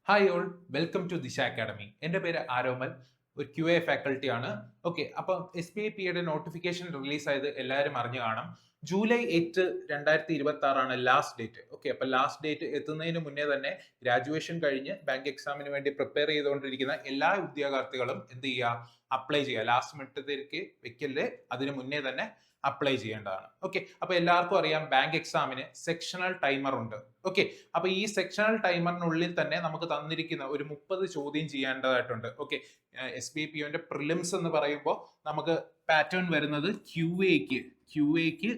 Hi all, welcome to ദിശ academy. എൻ്റെ പേര് ആരോമൽ, ഒരു ക്യു എ ഫാക്കൽറ്റി ആണ്. ഓക്കെ, അപ്പം SBIPയുടെ നോട്ടിഫിക്കേഷൻ റിലീസ് ആയത് എല്ലാവരും അറിഞ്ഞു കാണും. July 8 2026 last date. ഓക്കെ, അപ്പൊ ലാസ്റ്റ് ഡേറ്റ് എത്തുന്നതിന് മുന്നേ തന്നെ ഗ്രാജുവേഷൻ കഴിഞ്ഞ് ബാങ്ക് എക്സാമിന് വേണ്ടി പ്രിപ്പയർ ചെയ്തുകൊണ്ടിരിക്കുന്ന എല്ലാ ഉദ്യോഗാർത്ഥികളും എന്ത് ചെയ്യുക, അപ്ലൈ ചെയ്യുക. ലാസ്റ്റ് മിനിറ്റത്തേക്ക് വെക്കല്, അതിന് മുന്നേ തന്നെ അപ്ലൈ ചെയ്യേണ്ടതാണ്. ഓക്കെ, അപ്പൊ എല്ലാവർക്കും അറിയാം ബാങ്ക് എക്സാമിന് സെക്ഷണൽ ടൈമർ ഉണ്ട്. ഓക്കെ, അപ്പൊ ഈ സെക്ഷണൽ ടൈമറിനുള്ളിൽ തന്നെ നമുക്ക് തന്നിരിക്കുന്ന ഒരു 30 ചോദ്യം ചെയ്യേണ്ടതായിട്ടുണ്ട്. ഓക്കെ, SBIPയുടെ പ്രിലിംസ് എന്ന് പറയുമ്പോൾ നമുക്ക് പാറ്റേൺ വരുന്നത് ക്യു എക്ക്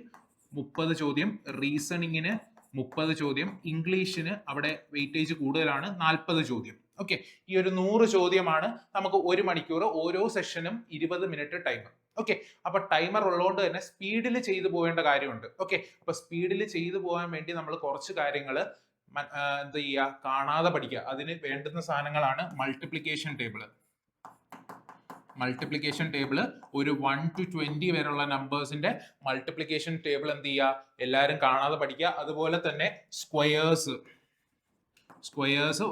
30 ചോദ്യം, റീസണിങ്ങിന് 30 ചോദ്യം, ഇംഗ്ലീഷിന് അവിടെ വെയിറ്റേജ് കൂടുതലാണ് 40 ചോദ്യം. ഓക്കെ, ഈ ഒരു 100 ചോദ്യമാണ് നമുക്ക് 1 മണിക്കൂർ, ഓരോ സെഷനും 20 മിനിറ്റ് ടൈമർ. ഓക്കെ, അപ്പൊ ടൈമർ ഉള്ളതുകൊണ്ട് തന്നെ സ്പീഡിൽ ചെയ്തു പോകേണ്ട കാര്യമുണ്ട്. ഓക്കെ, അപ്പൊ സ്പീഡിൽ ചെയ്തു പോകാൻ വേണ്ടി നമ്മൾ കുറച്ച് കാര്യങ്ങൾ എന്ത് ചെയ്യുക, കാണാതെ പഠിക്കുക. അതിന് വേണ്ടുന്ന സാധനങ്ങളാണ് മൾട്ടിപ്ലിക്കേഷൻ ടേബിള്. ഒരു 1 to 20 വരെയുള്ള നമ്പേഴ്സിന്റെ മൾട്ടിപ്ലിക്കേഷൻ ടേബിൾ എന്ത് ചെയ്യുക, എല്ലാവരും കാണാതെ പഠിക്കുക. അതുപോലെ തന്നെ സ്ക്വയേഴ്സ്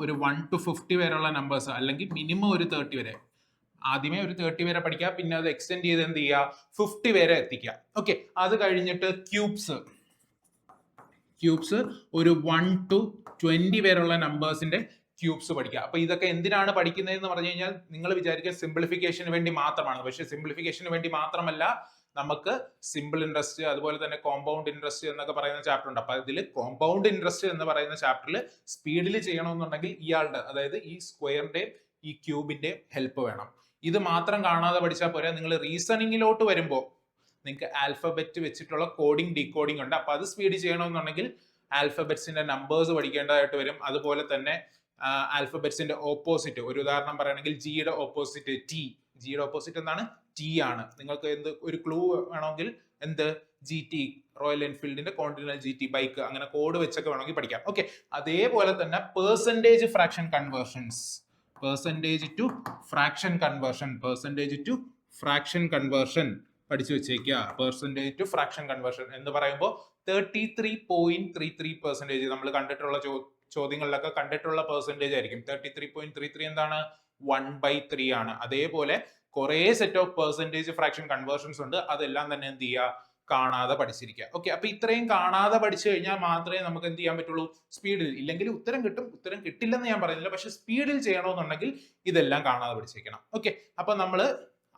ഒരു 1 to 50 വരെയുള്ള നമ്പേഴ്സ്, അല്ലെങ്കിൽ മിനിമം ഒരു 30 വരെ. ആദ്യമേ ഒരു 30 വരെ പഠിക്കുക, പിന്നെ അത് എക്സ്റ്റെൻഡ് ചെയ്ത് എന്ത് ചെയ്യുക, 50 വരെ എത്തിക്കുക. ഓക്കെ, അത് കഴിഞ്ഞിട്ട് ക്യൂബ്സ് ഒരു 1 to 20 വരെയുള്ള നമ്പേഴ്സിന്റെ ക്യൂബ്സ് പഠിക്കുക. അപ്പൊ ഇതൊക്കെ എന്തിനാണ് പഠിക്കുന്നതെന്ന് പറഞ്ഞു കഴിഞ്ഞാൽ നിങ്ങൾ വിചാരിക്കുക സിംപ്ലിഫിക്കേഷന് വേണ്ടി മാത്രമാണ്. പക്ഷെ സിംപ്ലിഫിക്കേഷന് വേണ്ടി മാത്രമല്ല, നമുക്ക് സിമ്പിൾ ഇൻട്രസ്റ്റ്, അതുപോലെ തന്നെ കോമ്പൗണ്ട് ഇൻട്രസ്റ്റ് എന്നൊക്കെ പറയുന്ന ചാപ്റ്റർ ഉണ്ട്. അപ്പൊ ഇതിൽ കോമ്പൗണ്ട് ഇൻട്രസ്റ്റ് എന്ന് പറയുന്ന ചാപ്റ്ററിൽ സ്പീഡിൽ ചെയ്യണമെന്നുണ്ടെങ്കിൽ ഇയാളുടെ, അതായത് ഈ സ്ക്വയറിന്റെയും ഈ ക്യൂബിന്റെയും ഹെൽപ്പ് വേണം. ഇത് മാത്രം കാണാതെ പഠിച്ചാൽ പോരാ. നിങ്ങൾ റീസണിങ്ങിലോട്ട് വരുമ്പോൾ നിങ്ങൾക്ക് ആൽഫബറ്റ് വെച്ചിട്ടുള്ള കോഡിംഗ് ഡീകോഡിംഗ് ഉണ്ട്. അപ്പൊ അത് സ്പീഡ് ചെയ്യണമെന്നുണ്ടെങ്കിൽ ആൽഫബറ്റ്സിന്റെ നമ്പേഴ്സ് പഠിക്കേണ്ടതായിട്ട് വരും. അതുപോലെ തന്നെ ആൽഫബറ്റ്സിന്റെ ഓപ്പോസിറ്റ്, ഒരു ഉദാഹരണം പറയുകയാണെങ്കിൽ ജിയുടെ ഓപ്പോസിറ്റ് എന്താണ്? ടി ആണ്. നിങ്ങൾക്ക് എന്ത് ഒരു ക്ലൂ വേണമെങ്കിൽ എന്ത് GT, റോയൽ എൻഫീൽഡിന്റെ കോണ്ടിനൽ GT ബൈക്ക്, അങ്ങനെ കോഡ് വെച്ചൊക്കെ വേണമെങ്കിൽ പഠിക്കാം. ഓക്കെ, അതേപോലെ തന്നെ പെർസെന്റേജ് ഫ്രാക്ഷൻ കൺവേർഷൻ പഠിച്ചു വെച്ചേക്കുക. പെർസെന്റേജ് ടു ഫ്രാക്ഷൻ കൺവേർഷൻ എന്ന് പറയുമ്പോൾ 33.33% നമ്മൾ കണ്ടിട്ടുള്ള ചോദ്യങ്ങളിലൊക്കെ കണ്ടിട്ടുള്ള പെർസെന്റേജ് ആയിരിക്കും. 33.33 എന്താണ്? 1/3 ആണ്. അതേപോലെ കുറെ set of percentage fraction conversions ഉണ്ട്. അതെല്ലാം തന്നെ എന്ത് ചെയ്യുക, കാണാതെ പഠിച്ചിരിക്കുക. ഓക്കെ, അപ്പൊ ഇത്രയും കാണാതെ പഠിച്ചു കഴിഞ്ഞാൽ മാത്രമേ നമുക്ക് എന്ത് ചെയ്യാൻ പറ്റുള്ളൂ, സ്പീഡിൽ. ഇല്ലെങ്കിൽ ഉത്തരം കിട്ടില്ലെന്ന് ഞാൻ പറയുന്നില്ല, പക്ഷെ സ്പീഡിൽ ചെയ്യണമെന്നുണ്ടെങ്കിൽ ഇതെല്ലാം കാണാതെ പഠിച്ചിരിക്കണം. ഓക്കെ, അപ്പൊ നമ്മൾ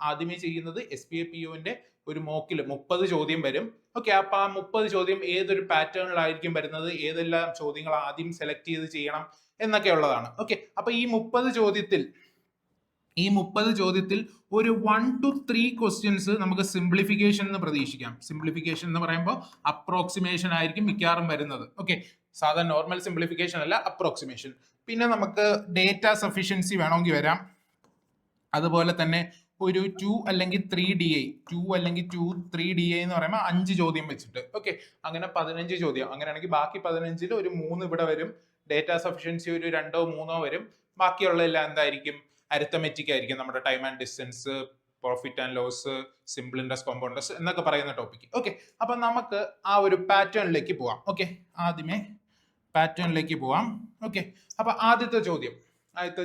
ആദ്യമേ ചെയ്യുന്നത് SBIPUവിന്റെ ഒരു മോക്കിൽ 30 ചോദ്യം വരും. ഓക്കെ, അപ്പൊ ആ 30 ചോദ്യം ഏതൊരു പാറ്റേണിലായിരിക്കും വരുന്നത്, ഏതെല്ലാം ചോദ്യങ്ങൾ ആദ്യം സെലക്ട് ചെയ്ത് ചെയ്യണം എന്നൊക്കെ ഉള്ളതാണ്. ഓക്കെ, അപ്പൊ ഈ 30 ചോദ്യത്തിൽ ഒരു 1 to 3 ക്വസ്റ്റ്യൻസ് നമുക്ക് സിംപ്ലിഫിക്കേഷൻ എന്ന് പ്രതീക്ഷിക്കാം. സിംപ്ലിഫിക്കേഷൻ എന്ന് പറയുമ്പോൾ അപ്രോക്സിമേഷൻ ആയിരിക്കും മിക്കവാറും വരുന്നത്. ഓക്കെ, സാധാരണ നോർമൽ സിംപ്ലിഫിക്കേഷൻ അല്ല, അപ്രോക്സിമേഷൻ. പിന്നെ നമുക്ക് ഡേറ്റ സഫിഷ്യൻസി വേണമെങ്കിൽ വരാം. അതുപോലെ തന്നെ ഒരു 2 അല്ലെങ്കിൽ 3 DI എന്ന് പറയുമ്പോൾ 5 ചോദ്യം വെച്ചിട്ട്. ഓക്കെ, അങ്ങനെ 15 ചോദ്യം. അങ്ങനെയാണെങ്കിൽ ബാക്കി 15-ൽ ഒരു 3 ഇവിടെ വരും. ഡേറ്റ സഫിഷ്യൻസി ഒരു 2-ഓ 3-ഓ വരും. ബാക്കിയുള്ള എല്ലാം എന്തായിരിക്കും, അരിത്തമെറ്റിക് ആയിരിക്കും. നമ്മുടെ time and distance, profit and loss, simple interest, compound interest എന്നൊക്കെ പറയുന്ന ടോപ്പിക്. ഓക്കെ, അപ്പൊ നമുക്ക് ആ ഒരു പാറ്റേണിലേക്ക് പോവാം. ഓക്കെ, ആദ്യമേ പാറ്റേണിലേക്ക് പോവാം. ഓക്കെ, അപ്പൊ ആദ്യത്തെ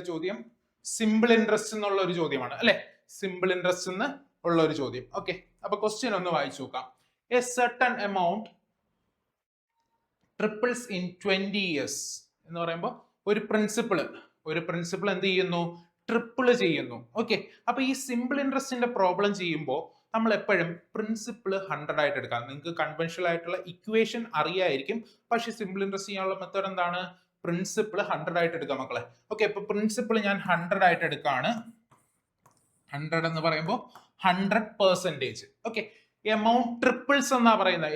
ചോദ്യം സിമ്പിൾ ഇൻട്രസ്റ്റ് എന്നുള്ള ഒരു ചോദ്യമാണ് അല്ലെ. സിമ്പിൾ ഇൻട്രസ്റ്റ് എന്ന് ഉള്ള ഒരു ചോദ്യം. ഓക്കെ, അപ്പൊ ക്വസ്റ്റ്യൻ ഒന്ന് വായിച്ചു നോക്കാം. A certain amount triples in 20 years എന്ന് പറയുമ്പോൾ ഒരു പ്രിൻസിപ്പിൾ എന്ത് ചെയ്യുന്നു, ട്രിപ്പിൾ ചെയ്യുന്നു. ഓക്കെ, അപ്പൊ ഈ സിമ്പിൾ ഇൻട്രസ്റ്റിന്റെ പ്രോബ്ലം ചെയ്യുമ്പോൾ നമ്മൾ എപ്പോഴും പ്രിൻസിപ്പിൾ 100 ആയിട്ട് എടുക്കാം. നിങ്ങൾക്ക് കൺവെൻഷണൽ ആയിട്ടുള്ള ഇക്വേഷൻ അറിയായിരിക്കും, പക്ഷെ സിമ്പിൾ ഇൻട്രസ്റ്റ് ചെയ്യാനുള്ള മെത്തേഡ് എന്താണ്, പ്രിൻസിപ്പിൾ 100 ആയിട്ട് എടുക്കാം മക്കളെ. ഓക്കെ, അപ്പൊ പ്രിൻസിപ്പിൾ ഞാൻ 100 ആയിട്ട് എടുക്കാണ്. 100 എന്ന് പറയുമ്പോൾ 100%. ഓക്കെ, എമൗണ്ട് ട്രിപ്പിൾസ് എന്നാ പറയുന്നത്.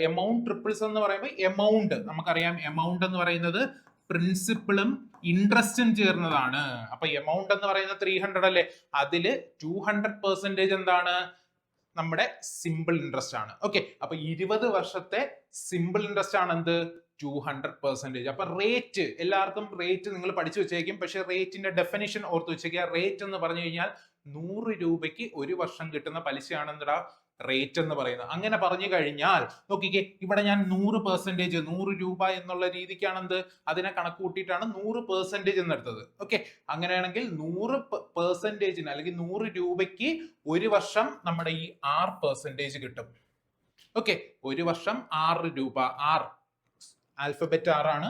എമൗണ്ട് നമുക്കറിയാം, എമൗണ്ട് എന്ന് പറയുന്നത് പ്രിൻസിപ്പിളും ഇൻട്രസ്റ്റും ചേർന്നതാണ്. അപ്പൊ എമൗണ്ട് എന്ന് പറയുന്നത് 300 അല്ലേ, അതില് 200% എന്താണ്, നമ്മുടെ സിമ്പിൾ ഇൻട്രസ്റ്റ് ആണ്. ഓക്കെ, അപ്പൊ 20 വർഷത്തെ സിമ്പിൾ ഇൻട്രസ്റ്റ് ആണ് എന്ത്, 200%. അപ്പൊ റേറ്റ്, എല്ലാവർക്കും റേറ്റ് നിങ്ങൾ പഠിച്ചു വെച്ചേക്കും, പക്ഷെ റേറ്റിന്റെ ഡെഫിനിഷൻ ഓർത്ത് വെച്ചേക്കുക. റേറ്റ് എന്ന് പറഞ്ഞു കഴിഞ്ഞാൽ 100 രൂപയ്ക്ക് ഒരു വർഷം കിട്ടുന്ന പലിശയാണ് എന്താ, റേറ്റ് എന്ന് പറയുന്നത്. അങ്ങനെ പറഞ്ഞു കഴിഞ്ഞാൽ നോക്കിക്കേ, ഇവിടെ ഞാൻ 100%, 100 രൂപ എന്നുള്ള രീതിക്കാണ് എന്ത് അതിനെ കണക്ക് കൂട്ടിയിട്ടാണ് 100% എന്നെടുത്തത്. ഓക്കെ, അങ്ങനെയാണെങ്കിൽ 100% അല്ലെങ്കിൽ 100 രൂപയ്ക്ക് ഒരു വർഷം നമ്മുടെ ഈ 6% കിട്ടും. ഓക്കെ, ഒരു വർഷം 6 രൂപ. ആൽഫബറ്റ് 6 ആണ്,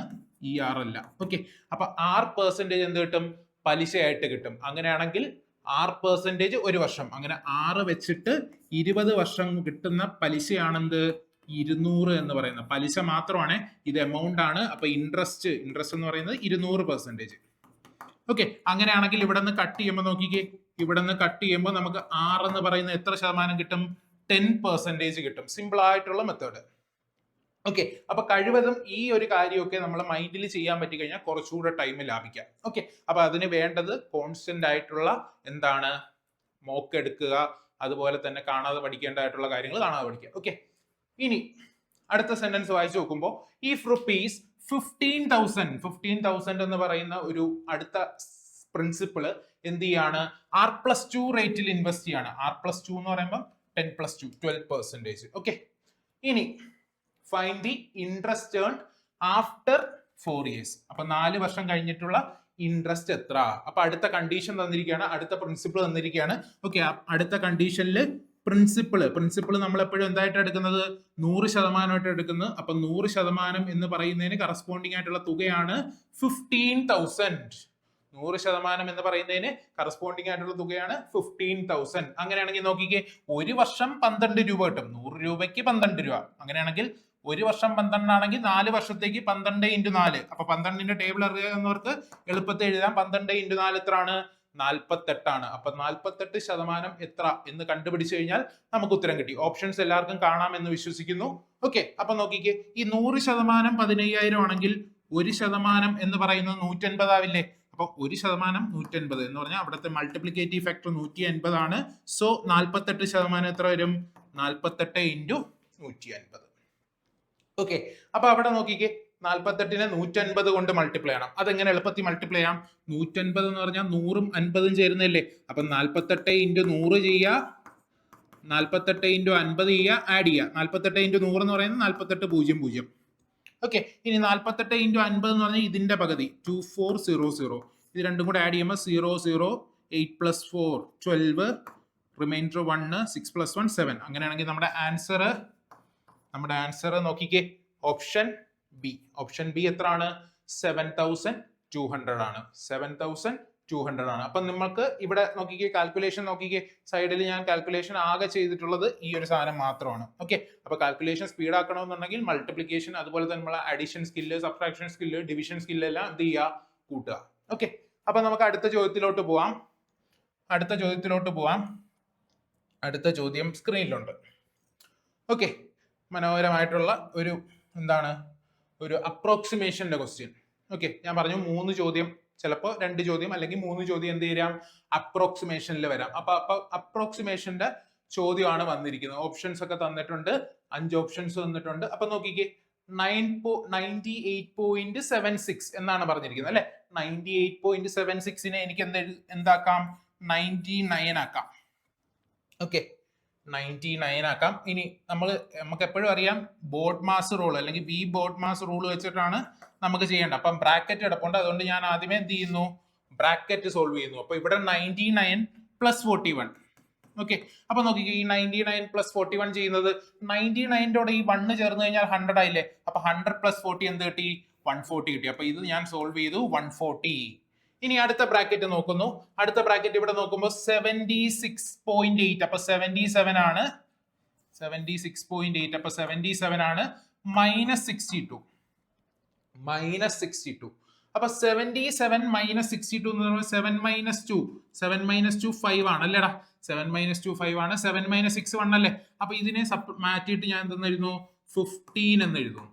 ഈ 6 അല്ല. ഓക്കെ, അപ്പൊ 6% എന്ത് കിട്ടും? പലിശയായിട്ട് കിട്ടും. അങ്ങനെയാണെങ്കിൽ 6% ഒരു വർഷം, അങ്ങനെ 6 വെച്ചിട്ട് 20 വർഷം കിട്ടുന്ന പലിശയാണെന്ത് 200 എന്ന് പറയുന്നത്. പലിശ മാത്രമാണ് ഇത്, എമൗണ്ട് ആണ്. അപ്പൊ ഇൻട്രസ്റ്റ് എന്ന് പറയുന്നത് 200%. ഓക്കെ, അങ്ങനെയാണെങ്കിൽ ഇവിടെ നിന്ന് കട്ട് ചെയ്യുമ്പോൾ നോക്കിക്കേ, ഇവിടെ നിന്ന് കട്ട് ചെയ്യുമ്പോൾ നമുക്ക് 6 എന്ന് പറയുന്നത് എത്ര ശതമാനം കിട്ടും? 10% കിട്ടും. സിമ്പിൾ ആയിട്ടുള്ള മെത്തേഡ്. ഓക്കെ, അപ്പൊ കഴിവതും ഈ ഒരു കാര്യമൊക്കെ നമ്മൾ മൈൻഡിൽ ചെയ്യാൻ പറ്റി കഴിഞ്ഞാൽ കുറച്ചുകൂടെ ടൈം ലാഭിക്കാം. ഓക്കെ, അപ്പൊ അതിന് വേണ്ടത് കോൺസ്റ്റന്റ് ആയിട്ടുള്ള എന്താണ് മോക്ക് എടുക്കുക, അതുപോലെ തന്നെ കാണാതെ പഠിക്കേണ്ടതായിട്ടുള്ള കാര്യങ്ങൾ കാണാതെ പഠിക്കുക. ഓക്കെ, ഇനി അടുത്ത സെന്റൻസ് വായിച്ചു നോക്കുമ്പോൾ ഇഫ് റുപ്പീസ് 15,000 എന്ന് പറയുന്ന ഒരു അടുത്ത പ്രിൻസിപ്പിള് എന്ത് ചെയ്യാണ്? R+2 റേറ്റിൽ ഇൻവെസ്റ്റ് ചെയ്യാണ്. R+2 എന്ന് പറയുമ്പോൾ 10+2 12%. ഓക്കെ, ഇനി find the interest earned after 4 years. അപ്പൊ 4 വർഷം കഴിഞ്ഞിട്ടുള്ള ഇൻട്രസ്റ്റ് എത്ര? അപ്പൊ അടുത്ത കണ്ടീഷൻ തന്നിരിക്കുകയാണ്, അടുത്ത പ്രിൻസിപ്പിൾ തന്നിരിക്കുകയാണ്. ഓക്കെ, അടുത്ത കണ്ടീഷനിൽ പ്രിൻസിപ്പിൾ നമ്മൾ എപ്പോഴും എന്തായിട്ട് എടുക്കുന്നത്? 100% എടുക്കുന്നത്. അപ്പൊ 100% എന്ന് പറയുന്നതിന് കറസ്പോണ്ടിങ് ആയിട്ടുള്ള തുകയാണ് 15,000. 100% എന്ന് പറയുന്നതിന് കറസ്പോണ്ടിങ് ആയിട്ടുള്ള തുകയാണ് 15,000. അങ്ങനെയാണെങ്കിൽ നോക്കിക്കേ, ഒരു വർഷം 12 രൂപ കിട്ടും. 100 രൂപയ്ക്ക് 12 രൂപ. അങ്ങനെയാണെങ്കിൽ ഒരു വർഷം 12 ആണെങ്കിൽ 4 വർഷത്തേക്ക് 12 × 4. അപ്പൊ 12ന്റെ ടേബിൾ അറിയാവുന്നവർക്ക് എളുപ്പത്തിൽ എഴുതാം. 12 × 4 എത്രയാണ്? 48 ആണ്. അപ്പൊ 48% എത്ര എന്ന് കണ്ടുപിടിച്ചു കഴിഞ്ഞാൽ നമുക്ക് ഉത്തരം കിട്ടി. ഓപ്ഷൻസ് എല്ലാവർക്കും കാണാം എന്ന് വിശ്വസിക്കുന്നു. ഓക്കെ, അപ്പൊ നോക്കിക്കേ, ഈ 100% 15,000 ആണെങ്കിൽ 1% എന്ന് പറയുന്നത് 150 ആവില്ലേ? അപ്പൊ 1% 150 എന്ന് പറഞ്ഞാൽ അവിടുത്തെ മൾട്ടിപ്ലിക്കേറ്റീവ് ഫാക്ടർ 150 ആണ്. സോ 48% എത്ര വരും? 48 × 150. ഓക്കെ, അപ്പൊ അവിടെ നോക്കിക്കേ, 48നെ 150 കൊണ്ട് മൾട്ടിപ്ലൈ ചെയ്യണം. അതെങ്ങനെ എളുപ്പത്തിൽ മൾട്ടിപ്ലൈ ചെയ്യാം? 150 എന്ന് പറഞ്ഞാൽ 100ഉം 50ഉം ചേരുന്നില്ലേ? അപ്പൊ 48 × 100 ചെയ്യുക, 48 × 50 ചെയ്യുക, ആഡ് ചെയ്യുക. 48 × 100 എന്ന് പറയുന്നത് 48,000. ഓക്കെ, ഇനി 48 × 50 എന്ന് പറഞ്ഞാൽ ഇതിന്റെ പകുതി 2400. ഇത് രണ്ടും കൂടെ ആഡ് ചെയ്യുമ്പോൾ 00, 8 + 4 12, റിമൈൻഡർ 1, 6 + 1 7. അങ്ങനെയാണെങ്കിൽ നമ്മുടെ ആൻസർ നോക്കിക്കേ, ഓപ്ഷൻ ബി എത്രയാണ്? 7,200 ആണ്. 7,200 ആണ്. അപ്പൊ നിങ്ങൾക്ക് ഇവിടെ നോക്കിക്കേ, കാൽക്കുലേഷൻ നോക്കിക്കേ, സൈഡിൽ ഞാൻ കാൽക്കുലേഷൻ ആകെ ചെയ്തിട്ടുള്ളത് ഈ ഒരു സാധനം മാത്രമാണ്. ഓക്കെ, അപ്പൊ കാൽക്കുലേഷൻ സ്പീഡ് ആക്കണമെന്നുണ്ടെങ്കിൽ മൾട്ടിപ്ലിക്കേഷൻ, അതുപോലെ തന്നെ നമ്മളെ addition skill, subtraction skill, division skill എല്ലാം എന്ത് ചെയ്യുക? കൂട്ടുക. ഓക്കെ, അപ്പൊ നമുക്ക് അടുത്ത ചോദ്യത്തിലോട്ട് പോവാം. അടുത്ത ചോദ്യം സ്ക്രീനിലുണ്ട്. ഓക്കെ, മനോഹരമായിട്ടുള്ള ഒരു ഒരു അപ്രോക്സിമേഷന്റെ ക്വസ്റ്റ്യൻ. ഓക്കെ, ഞാൻ പറഞ്ഞു 3 ചോദ്യം, ചിലപ്പോൾ 2 ചോദ്യം അല്ലെങ്കിൽ 3 ചോദ്യം എന്ത് ചെയ്യാം? അപ്രോക്സിമേഷനിൽ വരാം. അപ്പൊ അപ്രോക്സിമേഷന്റെ ചോദ്യമാണ് വന്നിരിക്കുന്നത്. ഓപ്ഷൻസ് ഒക്കെ തന്നിട്ടുണ്ട്, 5 ഓപ്ഷൻസ് തന്നിട്ടുണ്ട്. അപ്പൊ നോക്കിക്കേ, 98.76 എന്നാണ് പറഞ്ഞിരിക്കുന്നത് അല്ലെ. 98.76നെ എനിക്ക് എന്താക്കാം? 99 ആക്കാം. ഓക്കെ, 99 ആക്കാം. ഇനി നമുക്ക് എപ്പോഴും അറിയാം, ബോർഡ് മാസ് റൂൾ അല്ലെങ്കിൽ ബി ബോർഡ് മാസ് റൂൾ വെച്ചിട്ടാണ് നമുക്ക് ചെയ്യേണ്ടത്. അപ്പം ബ്രാക്കറ്റ് കിടപ്പുണ്ട്, അതുകൊണ്ട് ഞാൻ ആദ്യമേ എന്ത് ചെയ്യുന്നു? ബ്രാക്കറ്റ് സോൾവ് ചെയ്യുന്നു. അപ്പൊ ഇവിടെ 99 + 41. ഓക്കെ, അപ്പൊ നോക്കിക്കേ, ഈ 99 + 41 ചെയ്യുന്നത് 99ോടെ ഈ 1 ചേർന്ന് കഴിഞ്ഞാൽ 100 ആയില്ലേ? അപ്പൊ 100 + 40 എന്ത് കിട്ടി? 140 കിട്ടി. അപ്പൊ ഇത് ഞാൻ സോൾവ് ചെയ്തു, 140. ഇനി അടുത്ത ബ്രാക്കറ്റ് നോക്കുന്നു. അടുത്ത ബ്രാക്കറ്റ് ഇവിടെ നോക്കുമ്പോൾ 76.8. അപ്പൊ 77 ആണ്. 76.8. അപ്പൊ 77 ആണ് -62. അപ്പൊ 77 - 62 എന്ന് പറയുമ്പോൾ 7 - 2 5 ആണ് അല്ലേടാ? 7 - 2 5 ആണ്. 7 - 6 1 അല്ലേ? അപ്പൊ ഇതിനെ മാറ്റിയിട്ട് ഞാൻ എന്തെന്ന് എഴുതുന്നു? 15 എന്ന് എഴുതുന്നു.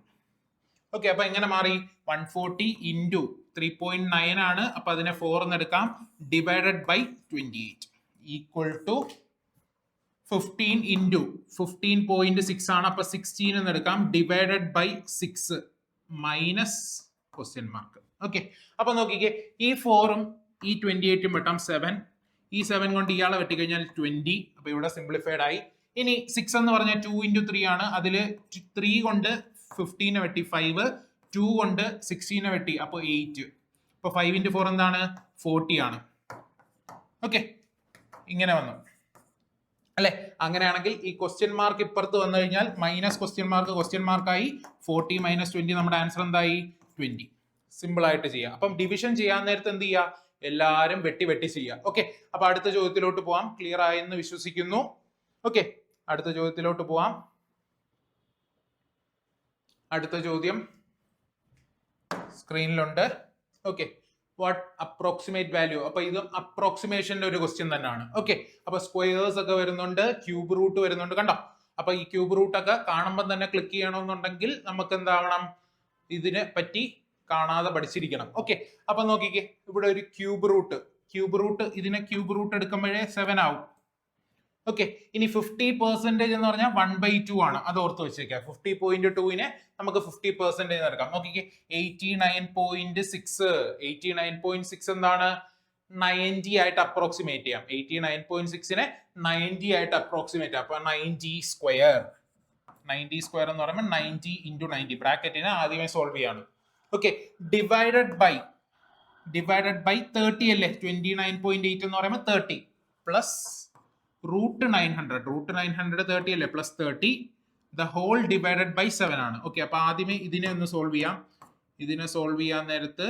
ഓക്കെ, അപ്പൊ എങ്ങനെ മാറി? 140 × 3.9 ആണ്. അപ്പൊ അതിനെ 4 എന്ന് എടുക്കാം, ഡിവൈഡഡ് ബൈ 28 ഈക്വൽ ടു 15 × 15.6 ആണ്. അപ്പൊ 16 എന്ന് എടുക്കാം, divided by 6 minus question mark. Okay, അപ്പൊ നോക്കിക്കേ, ഈ 4ഉം ഈ 28ഉം വെട്ടാം 7. ഈ 7 കൊണ്ട് ഇയാളെ വെട്ടിക്കഴിഞ്ഞാൽ 20. അപ്പൊ ഇവിടെ സിംപ്ലിഫൈഡ് ആയി. ഇനി 6 എന്ന് പറഞ്ഞാൽ 2 into 3 ആണ്. അതിൽ 3 കൊണ്ട് 15 വെട്ടി 5, 2 കൊണ്ട് 16 വെട്ടി അപ്പോൾ 8. അപ്പോൾ 5 into 4 എന്താണ്? 40 ആണ്. ഓക്കെ, ഇങ്ങനെ വന്നു അല്ലെ? അങ്ങനെയാണെങ്കിൽ ഈ ക്വസ്റ്റ്യൻ മാർക്ക് ഇപ്പുറത്ത് വന്നു കഴിഞ്ഞാൽ മൈനസ് ക്വസ്റ്റ്യൻ മാർക്കായി 40 - 20 നമ്മുടെ ആൻസർ എന്തായി? 20. സിമ്പിൾ ആയിട്ട് ചെയ്യാം. അപ്പം ഡിവിഷൻ ചെയ്യാൻ നേരത്തെ എന്ത് ചെയ്യുക? എല്ലാവരും വെട്ടി ചെയ്യുക. ഓക്കെ, അപ്പൊ അടുത്ത ചോദ്യത്തിലോട്ട് പോവാം. ക്ലിയർ ആയെന്ന് വിശ്വസിക്കുന്നു. ഓക്കെ, അടുത്ത ചോദ്യത്തിലോട്ട് പോവാം. അടുത്ത ചോദ്യം സ്ക്രീനിലുണ്ട്. Okay, what approximate value. അപ്പൊ ഇതും അപ്രോക്സിമേഷന്റെ ഒരു ക്വസ്റ്റ്യൻ തന്നെയാണ്. ഓക്കെ, അപ്പൊ സ്ക്വയേഴ്സ് ഒക്കെ വരുന്നുണ്ട്, ക്യൂബ് റൂട്ട് വരുന്നുണ്ട്. കണ്ടോ? അപ്പൊ ഈ ക്യൂബ് റൂട്ട് ഒക്കെ കാണുമ്പോൾ തന്നെ ക്ലിക്ക് ചെയ്യണമെന്നുണ്ടെങ്കിൽ നമുക്ക് എന്താവണം? ഇതിനെ പറ്റി കാണാതെ പഠിച്ചിരിക്കണം. ഓക്കെ, അപ്പൊ നോക്കിക്കേ, ഇവിടെ ഒരു ക്യൂബ് റൂട്ട് ഇതിനെ ക്യൂബ് റൂട്ട് എടുക്കുമ്പോഴേ 7 ആവും. ഓക്കെ, ഇനി 50% എന്ന് പറഞ്ഞാൽ 1/2 ആണ്. അത് ഓർത്ത് വെച്ചേക്കാം. 50.2നെ നമുക്ക് 50% എടുക്കാം. നോക്കിക്കേ, 89.6 എന്താണ്? 90 ആയിട്ട് അപ്രോക്സിമേറ്റ് ചെയ്യാം. 89.6നെ 90 ആയിട്ട് അപ്രോക്സിമേറ്റ് ചെയ്യാം. അപ്പൊ 90 സ്ക്വയർ എന്ന് പറയുമ്പോൾ 90 into 90 ബ്രാക്കറ്റിനെ ആദ്യമേ സോൾവ് ചെയ്യാണ്. ഓക്കെ, ഡിവൈഡഡ് ബൈ 30 അല്ലേ? 29.8 എന്ന് പറയുമ്പോൾ 30 പ്ലസ് root 900 30 അല്ലേ? Plus 30 the whole divided by 7 ആണ്. ഓക്കെ, അപ്പൊ ആദ്യമേ ഇതിനെ ഒന്ന് സോൾവ് ചെയ്യാം. ഇതിനെ സോൾവ് ചെയ്യാൻ നേരത്ത്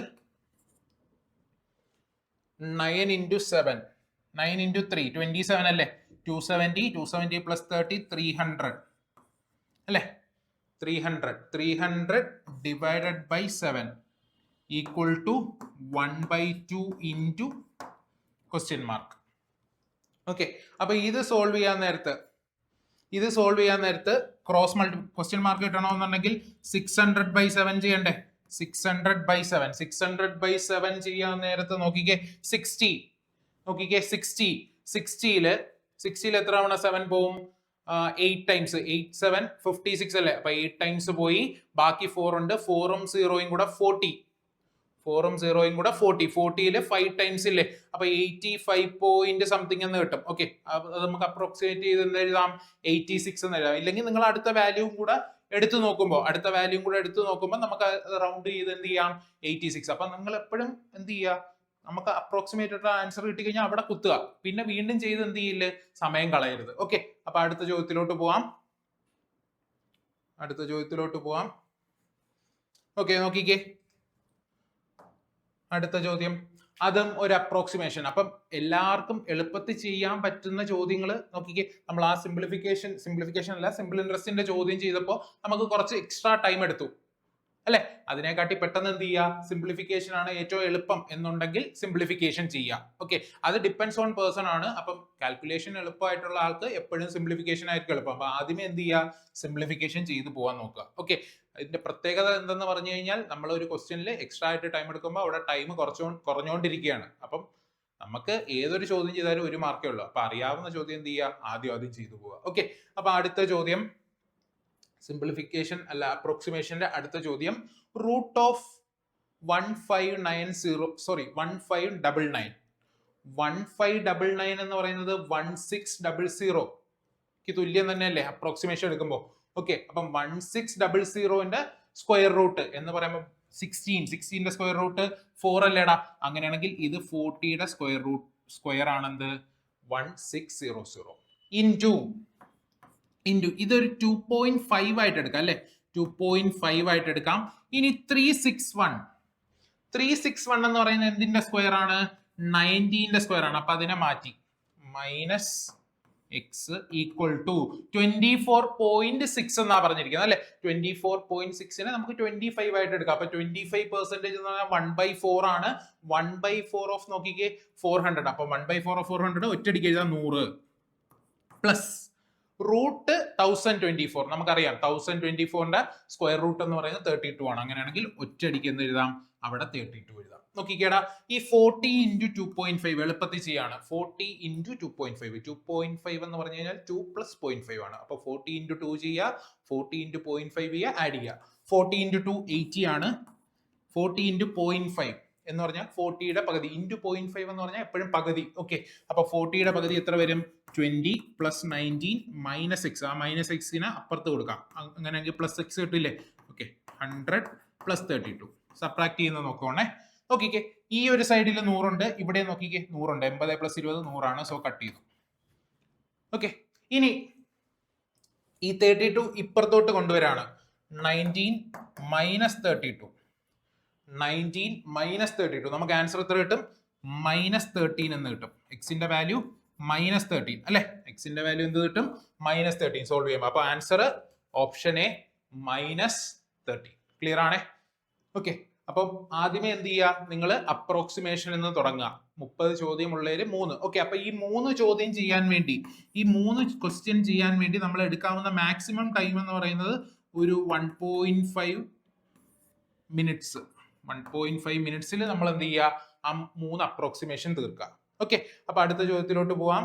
9 into 7 9 into 3 27 അല്ലേ? 270 plus 30 300 അല്ലേ? 300 divided by 7 equal to 1/2 into question mark. Okay, അപ്പൊ ഇത് സോൾവ് ചെയ്യാൻ നേരത്ത് ക്രോസ് ക്വസ്റ്റ്യൻ മാർക്ക് കിട്ടണമെന്നുണ്ടെങ്കിൽ 600/7 ചെയ്യണ്ടേ? 600/7 ചെയ്യാൻ നേരത്ത് നോക്കിക്കേ, 60 60യില് എത്ര തവണ 7 പോവും? 8 times 8 7 56 അല്ലേ? അപ്പൊ 8 times പോയി, ബാക്കി 4 ഉണ്ട്. 4ഉം 0യും കൂടെ 40. 40യില് 5 times ഇല്ലേ? അപ്പൊ 85 പോയിന്റ് സംതിങ് എന്ന് കിട്ടും. ഓക്കെ, അത് നമുക്ക് അപ്രോക്സിമേറ്റ് ചെയ്ത് എന്ത് എഴുതാം? 86 എന്ന് എഴുതാം. ഇല്ലെങ്കിൽ നിങ്ങൾ അടുത്ത വാല്യൂവും കൂടെ എടുത്തു നോക്കുമ്പോൾ നമുക്ക് റൗണ്ട് ചെയ്ത് എന്ത് ചെയ്യാം? 86. അപ്പൊ നിങ്ങൾ എപ്പോഴും എന്ത് ചെയ്യുക? നമുക്ക് അപ്രോക്സിമേറ്റ് ആൻസർ കിട്ടി കഴിഞ്ഞാൽ അവിടെ കുത്തുക. പിന്നെ വീണ്ടും ചെയ്ത് എന്ത് ചെയ്യില്ല? സമയം കളയരുത്. ഓക്കെ, അപ്പൊ അടുത്ത ചോദ്യത്തിലോട്ട് പോവാം. ഓക്കെ, നോക്കിക്കേ, അടുത്ത ചോദ്യം അതും ഒരു അപ്രോക്സിമേഷൻ. അപ്പം എല്ലാവർക്കും എളുപ്പത്തിൽ ചെയ്യാൻ പറ്റുന്ന ചോദ്യങ്ങൾ നോക്കിക്കേ. നമ്മൾ ആ സിംപ്ലിഫിക്കേഷൻ അല്ല, സിമ്പിൾ ഇൻട്രസ്റ്റിന്റെ ചോദ്യം ചെയ്തപ്പോൾ നമുക്ക് കുറച്ച് എക്സ്ട്രാ ടൈം എടുത്തു അല്ലെ? അതിനെക്കാട്ടി പെട്ടെന്ന് എന്ത് ചെയ്യുക? സിംപ്ലിഫിക്കേഷൻ ആണ് ഏറ്റവും എളുപ്പം എന്നുണ്ടെങ്കിൽ സിംപ്ലിഫിക്കേഷൻ ചെയ്യുക. ഓക്കെ, അത് ഡിപ്പെൻഡ്സ് ഓൺ പേഴ്സൺ ആണ്. അപ്പം കാൽക്കുലേഷൻ എളുപ്പമായിട്ടുള്ള ആൾക്ക് എപ്പോഴും സിംപ്ലിഫിക്കേഷൻ ആയിരിക്കും എളുപ്പം. അപ്പൊ ആദ്യമേ എന്ത് ചെയ്യുക? സിംപ്ലിഫിക്കേഷൻ ചെയ്തു പോകാൻ നോക്കുക. ഓക്കെ, ഇതിന്റെ പ്രത്യേകത എന്തെന്ന് പറഞ്ഞു കഴിഞ്ഞാൽ നമ്മൾ ഒരു ക്വസ്റ്റ്യനിൽ എക്സ്ട്രാ ആയിട്ട് ടൈം എടുക്കുമ്പോൾ അവിടെ ടൈം കുറഞ്ഞുകൊണ്ടിരിക്കുകയാണ്. അപ്പം നമുക്ക് ഏതൊരു ചോദ്യം ചെയ്താലും 1 മാർക്കേ ഉള്ളൂ. അപ്പൊ അറിയാവുന്ന ചോദ്യം എന്ത് ചെയ്യുക? ആദ്യം ചെയ്തു പോവുക. ഓക്കെ, അപ്പൊ അടുത്ത ചോദ്യം സിംപ്ലിഫിക്കേഷൻ അല്ല, അപ്രോക്സിമേഷന്റെ അടുത്ത ചോദ്യം റൂട്ട് ഓഫ് 1599 എന്ന് പറയുന്നത് 1600 തുല്യം തന്നെയല്ലേ അപ്രോക്സിമേഷൻ എടുക്കുമ്പോൾ? ഓക്കെ, അപ്പം 1600ന്റെ സ്ക്വയർ റൂട്ട് എന്ന് പറയുമ്പോൾ 16ന്റെ സ്ക്വയർ റൂട്ട് 4 അല്ലേടാ? അങ്ങനെയാണെങ്കിൽ ഇത് 40യുടെ സ്ക്വയർ ആണെന്ത്? 1600 ഇൻറ്റു ഇതൊരു 2.5 ആയിട്ട് എടുക്കാം അല്ലെ? 2.5 ആയിട്ട് എടുക്കാം. ഇനി 361 എന്ന് പറയുന്നത് എന്തിന്റെ സ്ക്വയർ ആണ്? 19ന്റെ സ്ക്വയർ ആണ്. അപ്പൊ അതിനെ മാറ്റി മൈനസ് എക്സ് ഈക്വൽ ടു 24.6 എന്നാ പറഞ്ഞിരിക്കുന്നത് അല്ലെ? 24.6നെ നമുക്ക് 25 ആയിട്ട് എടുക്കാം. അപ്പൊ 25% എന്ന് പറഞ്ഞാൽ 1/4 ആണ്. 1/4 ഓഫ് നോക്കിക്കേ 400. അപ്പൊ 1/4 ഓഫ് 400 ഒറ്റയടിക്ക് എഴുതാം 100 പ്ലസ് റൂട്ട് 1024. നമുക്കറിയാം 1024ന്റെ സ്ക്വയർ റൂട്ട് എന്ന് പറയുന്നത് 32 ആണ്. അങ്ങനെയാണെങ്കിൽ ഒറ്റയടിക്ക് എന്ത് എഴുതാം? അവിടെ 32 എഴുതാം. നോക്കിക്കേടാ, ഈ 40 into 2.5 എളുപ്പത്തിൽ ചെയ്യാണ്. 40 into 2.5 എന്ന് പറഞ്ഞു കഴിഞ്ഞാൽ 2 plus 0.5 ആണ്. അപ്പൊ 40 into 2 ചെയ്യുക, 40 into 0.5 ചെയ്യുക, ആഡ് ചെയ്യുക. 40 into 2 80 ആണ്. 40 into 0.5 എന്ന് പറഞ്ഞാൽ 40യുടെ പകുതി ഇൻറ്റു 0.5 എന്ന് പറഞ്ഞാൽ എപ്പോഴും പകുതി. ഓക്കെ, അപ്പൊ 40യുടെ പകുതി എത്ര വരും? 20 പ്ലസ് 19 മൈനസ് എക്സ്. ആ മൈനസ് എക്സിന് അപ്പുറത്ത് കൊടുക്കാം, അങ്ങനെയെങ്കിൽ പ്ലസ് എക്സ് കിട്ടില്ലേ? ഓക്കെ, 100 പ്ലസ് 32 സബ്ട്രാക്ട് ചെയ്യുന്നത് നോക്കുവാണേ. നോക്കിക്കേ, ഈ ഒരു സൈഡിൽ 100 ഉണ്ട്, ഇവിടെ നോക്കിക്കേ 100 ഉണ്ട്. 80 പ്ലസ് 20 100 ആണ്. സോ കട്ട് ചെയ്തു. ഓക്കെ, ഇനി ഈ 32 ഇപ്പുറത്തോട്ട് കൊണ്ടുവരാണ്. 19 മൈനസ് 32, 19 മൈനസ് 32 നമുക്ക് ആൻസർ എത്ര കിട്ടും? മൈനസ് 13 എന്ന് കിട്ടും. എക്സിന്റെ വാല്യൂ മൈനസ് 13 അല്ലെ? എക്സിന്റെ വാല്യൂ എന്ത് കിട്ടും? മൈനസ് 13 സോൾവ് ചെയ്യുമ്പോൾ. അപ്പൊ answer option A minus 13. Clear ആണേ? ഓക്കെ, അപ്പം ആദ്യമേ എന്ത് ചെയ്യുക? നിങ്ങൾ അപ്രോക്സിമേഷൻ എന്ന് തുടങ്ങുക. 30 ചോദ്യം ഉള്ളതിൽ 3. ഓക്കെ, അപ്പൊ ഈ 3 ചോദ്യം ചെയ്യാൻ വേണ്ടി, ഈ 3 ക്വസ്റ്റ്യൻ ചെയ്യാൻ വേണ്ടി നമ്മൾ എടുക്കാവുന്ന മാക്സിമം ടൈം എന്ന് പറയുന്നത് ഒരു 1.5 മിനിറ്റ്സ്. 1.5 മിനിറ്റ്സിൽ നമ്മൾ എന്ത് ചെയ്യുക? ആ 3 അപ്രോക്സിമേഷൻ തീർക്കുക. ഓക്കെ, അപ്പൊ അടുത്ത ചോദ്യത്തിലോട്ട് പോവാം.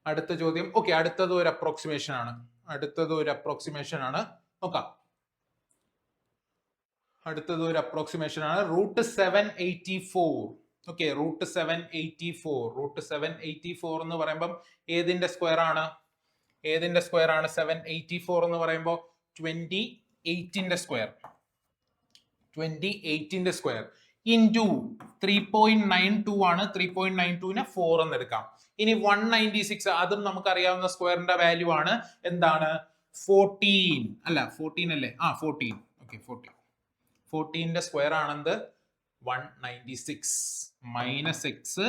അടുത്ത ചോദ്യം, ഓക്കെ, അടുത്തത് ഒരു അപ്രോക്സിമേഷൻ ആണ്. നോക്കാം. അടുത്തത് ഒരു അപ്രോക്സിമേഷൻ ആണ്. റൂട്ട് 784. ഓക്കെ, റൂട്ട് 784 എന്ന് പറയുമ്പോൾ ഏതിന്റെ സ്ക്വയർ ആണ്? 784 എന്ന് പറയുമ്പോൾ 28ന്റെ സ്ക്വയർ ഇൻറ്റു 3.92 ആണ്. 3.92നെ 4 എന്ന് എടുക്കാം. ഇനി 196, അതും നമുക്കറിയാവുന്ന സ്ക്വയറിന്റെ വാല്യൂ ആണ്. എന്താണ്? 14 അല്ല, 14 അല്ലേ? 14. ഓക്കെ, 14ന്റെ സ്ക്വയർ ആണെന്ത്? 196 മൈനസ് എക്സ്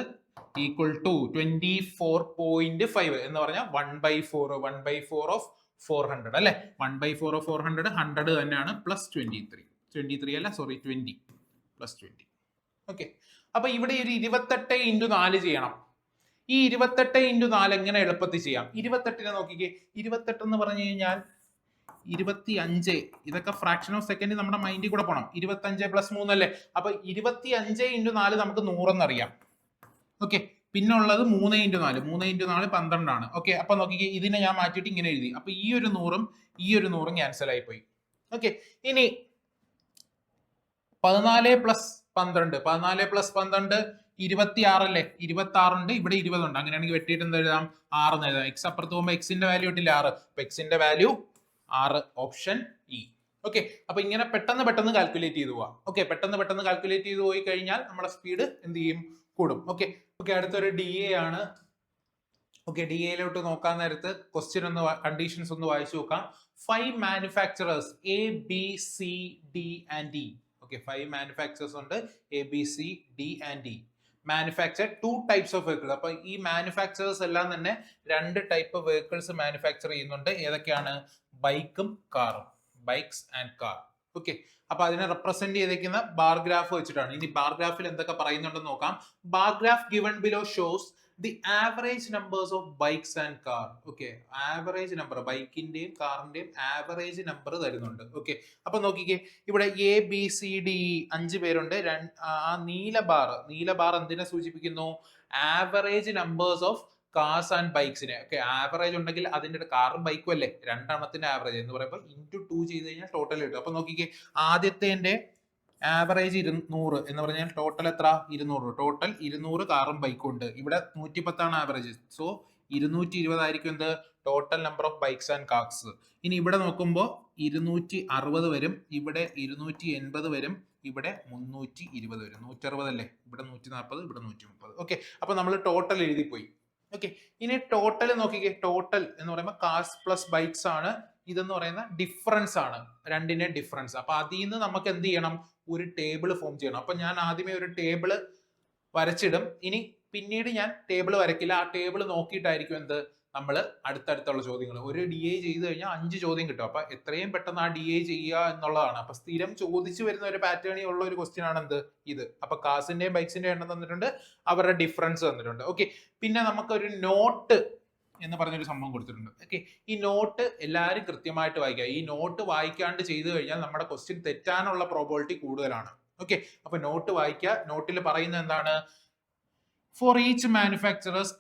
ഈക്വൽ ടു 24.5 എന്ന് പറഞ്ഞാൽ 1/4 ഓഫ് 400 അല്ലെ? 1/4 ഓഫ് 400 100 തന്നെയാണ്. പ്ലസ് 23 അല്ല, സോറി 20 പ്ലസ് 20. ഓക്കെ, അപ്പൊ ഇവിടെ ഒരു 28 ഇൻറ്റു 4 ചെയ്യണം. ഈ 28 ഇൻറ്റു 4 എങ്ങനെ എളുപ്പത്തിൽ ചെയ്യാം? 28നെ നോക്കിക്കേ. 28 എന്ന് പറഞ്ഞു കഴിഞ്ഞാൽ 25. ഇതൊക്കെ ഫ്രാക്ഷൻ ഓഫ് സെക്കൻഡ് നമ്മുടെ മൈൻഡിൽ കൂടെ പോകണം. 25 പ്ലസ് 3 അല്ലേ? അപ്പൊ 25 ഇൻറ്റു 4 നമുക്ക് 100 എന്നറിയാം. ഓക്കെ, പിന്നെ ഉള്ളത് 3 ഇൻറ്റു 4. 3 ഇൻറ്റു 4 12 ആണ്. ഓക്കെ, അപ്പൊ നോക്കിക്കേ, ഇതിനെ ഞാൻ മാറ്റിയിട്ട് ഇങ്ങനെ എഴുതി. അപ്പൊ ഈ ഒരു 100ഉം ഈ ഒരു 100ഉം ക്യാൻസൽ ആയി പോയി. ഓക്കെ, ഇനി 14 പ്ലസ് 12. 14 പ്ലസ് 12 26 അല്ലേ? 26 ഉണ്ട്, ഇവിടെ 20 ഉണ്ട്. അങ്ങനെയാണെങ്കിൽ വെട്ടിയിട്ട് എന്ത് എഴുതാം? 6 എന്ന് എഴുതാം. എക്സ് അപ്പുറത്ത് പോകുമ്പോൾ എക്സിന്റെ വാല്യൂ ഇട്ടില്ല 6. അപ്പൊ എക്സിന്റെ വാല്യൂ 6, ഓപ്ഷൻ ഇ. ഓക്കെ, അപ്പൊ ഇങ്ങനെ പെട്ടെന്ന് കാൽക്കുലേറ്റ് ചെയ്തു പോവാം. ഓക്കെ, പെട്ടെന്ന് കാൽക്കുലേറ്റ് ചെയ്ത് പോയി കഴിഞ്ഞാൽ നമ്മുടെ സ്പീഡ് എന്ത് ചെയ്യും? കൂടും. ഓക്കെ, അടുത്തൊരു ഡി എ ആണ്. ഓക്കെ, ഡി എയിലോട്ട് നോക്കാൻ നേരത്ത് ക്വസ്റ്റ്യൻ ഒന്ന് കണ്ടീഷൻസ് ഒന്ന് വായിച്ചു നോക്കാം. 5 manufacturers A B C D and D. Okay, 5 manufacturers ഉണ്ട്, A B C D and D. Manufacture 2 types of vehicle. അപ്പൊ ഈ മാനുഫാക്ചറേഴ്സ് എല്ലാം തന്നെ 2 ടൈപ്പ് വെഹിക്കിൾസ് മാനുഫാക്ചർ ചെയ്യുന്നുണ്ട്. ഏതൊക്കെയാണ്? ബൈക്കും കാറും. Bikes and car. ഓക്കെ, അപ്പൊ അതിനെ റെപ്രസെന്റ് ചെയ്തിരിക്കുന്ന ബാർ ഗ്രാഫ് വെച്ചിട്ടാണ്. ഇനി ബാർ ഗ്രാഫിൽ എന്തൊക്കെ പറയുന്നുണ്ടെന്ന് നോക്കാം. Bar graph given below shows the average numbers of bikes and car. Okay, average number, ബൈക്കിന്റെയും കാറിന്റെയും ആവറേജ് നമ്പർ തരുന്നുണ്ട്. ഓക്കെ, അപ്പൊ നോക്കിക്കേ, ഇവിടെ എ ബി സി ഡി 5 പേരുണ്ട്. ആ നീല ബാർ എന്തിനെ സൂചിപ്പിക്കുന്നു? Average numbers of cars and ബൈക്സിനെ. ഓക്കെ, ആവറേജ് ഉണ്ടെങ്കിൽ അതിന്റെ കാറും ബൈക്കും അല്ലേ? 2 എണ്ണത്തിന്റെ ആവറേജ് എന്ന് പറയുമ്പോൾ ഇൻറ്റു 2 ചെയ്ത് കഴിഞ്ഞാൽ ടോട്ടൽ കിട്ടും. അപ്പൊ നോക്കിക്കേ, ആദ്യത്തെ ആവറേജ് 200 എന്ന് പറഞ്ഞാൽ ടോട്ടൽ എത്ര? 200. ടോട്ടൽ 200 കാറും ബൈക്കും ഉണ്ട്. ഇവിടെ 110 ആണ് ആവറേജ്. സോ 220 ആയിരിക്കും എന്ത്? Total number of bikes and cars. ഇനി ഇവിടെ നോക്കുമ്പോൾ 260 വരും, ഇവിടെ 280 വരും, ഇവിടെ 320 വരും. 160 അല്ലേ? ഇവിടെ 140, ഇവിടെ 130. ഓക്കെ, അപ്പൊ നമ്മൾ ടോട്ടൽ എഴുതി പോയി. ഓക്കെ, ഇനി ടോട്ടൽ നോക്കിക്കേ. ടോട്ടൽ എന്ന് പറയുമ്പോൾ കാർസ് പ്ലസ് ബൈക്സ് ആണ്. ഇതെന്ന് പറയുന്ന ഡിഫറൻസ് ആണ്, രണ്ടിന്റെ ഡിഫറൻസ്. അപ്പൊ അതിൽ നിന്ന് നമുക്ക് എന്ത് ചെയ്യണം? ഒരു ടേബിൾ ഫോം ചെയ്യണം. അപ്പൊ ഞാൻ ആദ്യമേ ഒരു ടേബിൾ വരച്ചിടും. ഇനി പിന്നീട് ഞാൻ ടേബിൾ വരക്കില്ല. ആ ടേബിൾ നോക്കിയിട്ടായിരിക്കും എന്ത് നമ്മൾ അടുത്തടുത്തുള്ള ചോദ്യങ്ങൾ. ഒരു ഡി എ ചെയ്ത് കഴിഞ്ഞാൽ 5 ചോദ്യം കിട്ടും. അപ്പൊ എത്രയും പെട്ടെന്ന് ആ ഡി എ ചെയ്യുക എന്നുള്ളതാണ്. അപ്പൊ സ്ഥിരം ചോദിച്ചു വരുന്ന ഒരു പാറ്റേണിൽ ഉള്ള ഒരു ക്വസ്റ്റ്യൻ ആണ് എന്ത്? ഇത്. അപ്പൊ കാസിന്റെയും ബൈക്സിന്റെയും എണ്ണം തന്നിട്ടുണ്ട്, അവരുടെ ഡിഫറൻസ് തന്നിട്ടുണ്ട്. ഓക്കെ, പിന്നെ നമുക്കൊരു നോട്ട് എന്ന് പറഞ്ഞൊരു സംഭവം കൊടുത്തിട്ടുണ്ട്. ഓക്കെ, ഈ നോട്ട് എല്ലാവരും കൃത്യമായിട്ട് വായിക്കുക. ഈ നോട്ട് വായിക്കാണ്ട് ചെയ്തു കഴിഞ്ഞാൽ നമ്മുടെ ക്വസ്റ്റ്യൻ തെറ്റാനുള്ള പ്രോബിലിറ്റി കൂടുതലാണ്. ഓക്കെ, അപ്പൊ നോട്ട് വായിക്കുക. നോട്ടിൽ പറയുന്നത് എന്താണ്? For each manufacturers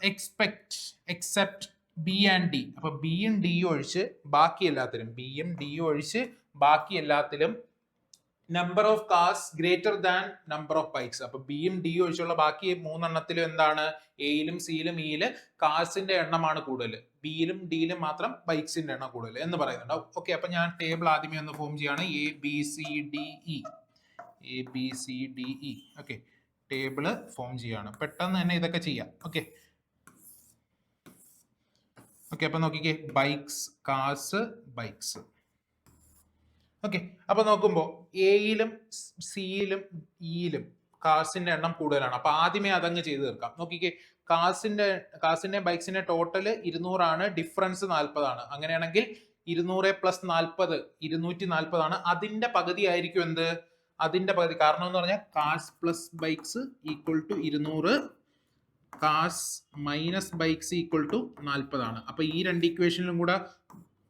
except B and D. അപ്പൊ ബിയും ഡിയും ഒഴിച്ച് ബാക്കി എല്ലാത്തിലും, ബിയും ഡിയും ഒഴിച്ച് ബാക്കി എല്ലാത്തിലും number of cars greater than number of bikes. അപ്പൊ ബിയും ഡിയും ഒഴിച്ചുള്ള ബാക്കി മൂന്നെണ്ണത്തിലും എന്താണ്, എയിലും സിയിലും ഇയില് കാർസിന്റെ എണ്ണമാണ് കൂടുതൽ, ബിയിലും ഡിയിലും മാത്രം ബൈക്സിന്റെ എണ്ണം കൂടുതൽ എന്ന് പറയുന്നുണ്ട്. ഓക്കെ, അപ്പൊ ഞാൻ ടേബിൾ ആദ്യമേ ഒന്ന് ഫോം ചെയ്യാണ്. A B C D E. Okay, table form ചെയ്യാണ്. പെട്ടെന്ന് തന്നെ ഇതൊക്കെ ചെയ്യാം. ഓക്കെ, അപ്പൊ നോക്കിക്കേ, ബൈക്സ്, കാർസ്, ബൈക്സ്. ഓക്കെ, അപ്പൊ നോക്കുമ്പോ എയിലും സിയിലും ഇയിലും കാർസിന്റെ എണ്ണം കൂടുതലാണ്. അപ്പൊ ആദ്യമേ അതങ്ങ് ചെയ്ത് തീർക്കാം. നോക്കിക്കേ, കാർസിന്റെ ബൈക്സിന്റെ ടോട്ടൽ 200 ആണ്, ഡിഫറൻസ് 40 ആണ്. അങ്ങനെയാണെങ്കിൽ 200 പ്ലസ് 40 240 ആണ്. അതിന്റെ പകുതി ആയിരിക്കും എന്ത്, അതിന്റെ പകുതി. കാരണം എന്ന് പറഞ്ഞാൽ cars plus bikes equal to 200, cars minus bikes equal to 40 ആണ്. അപ്പൊ ഈ രണ്ട് ഇക്വേഷനിലും കൂടെ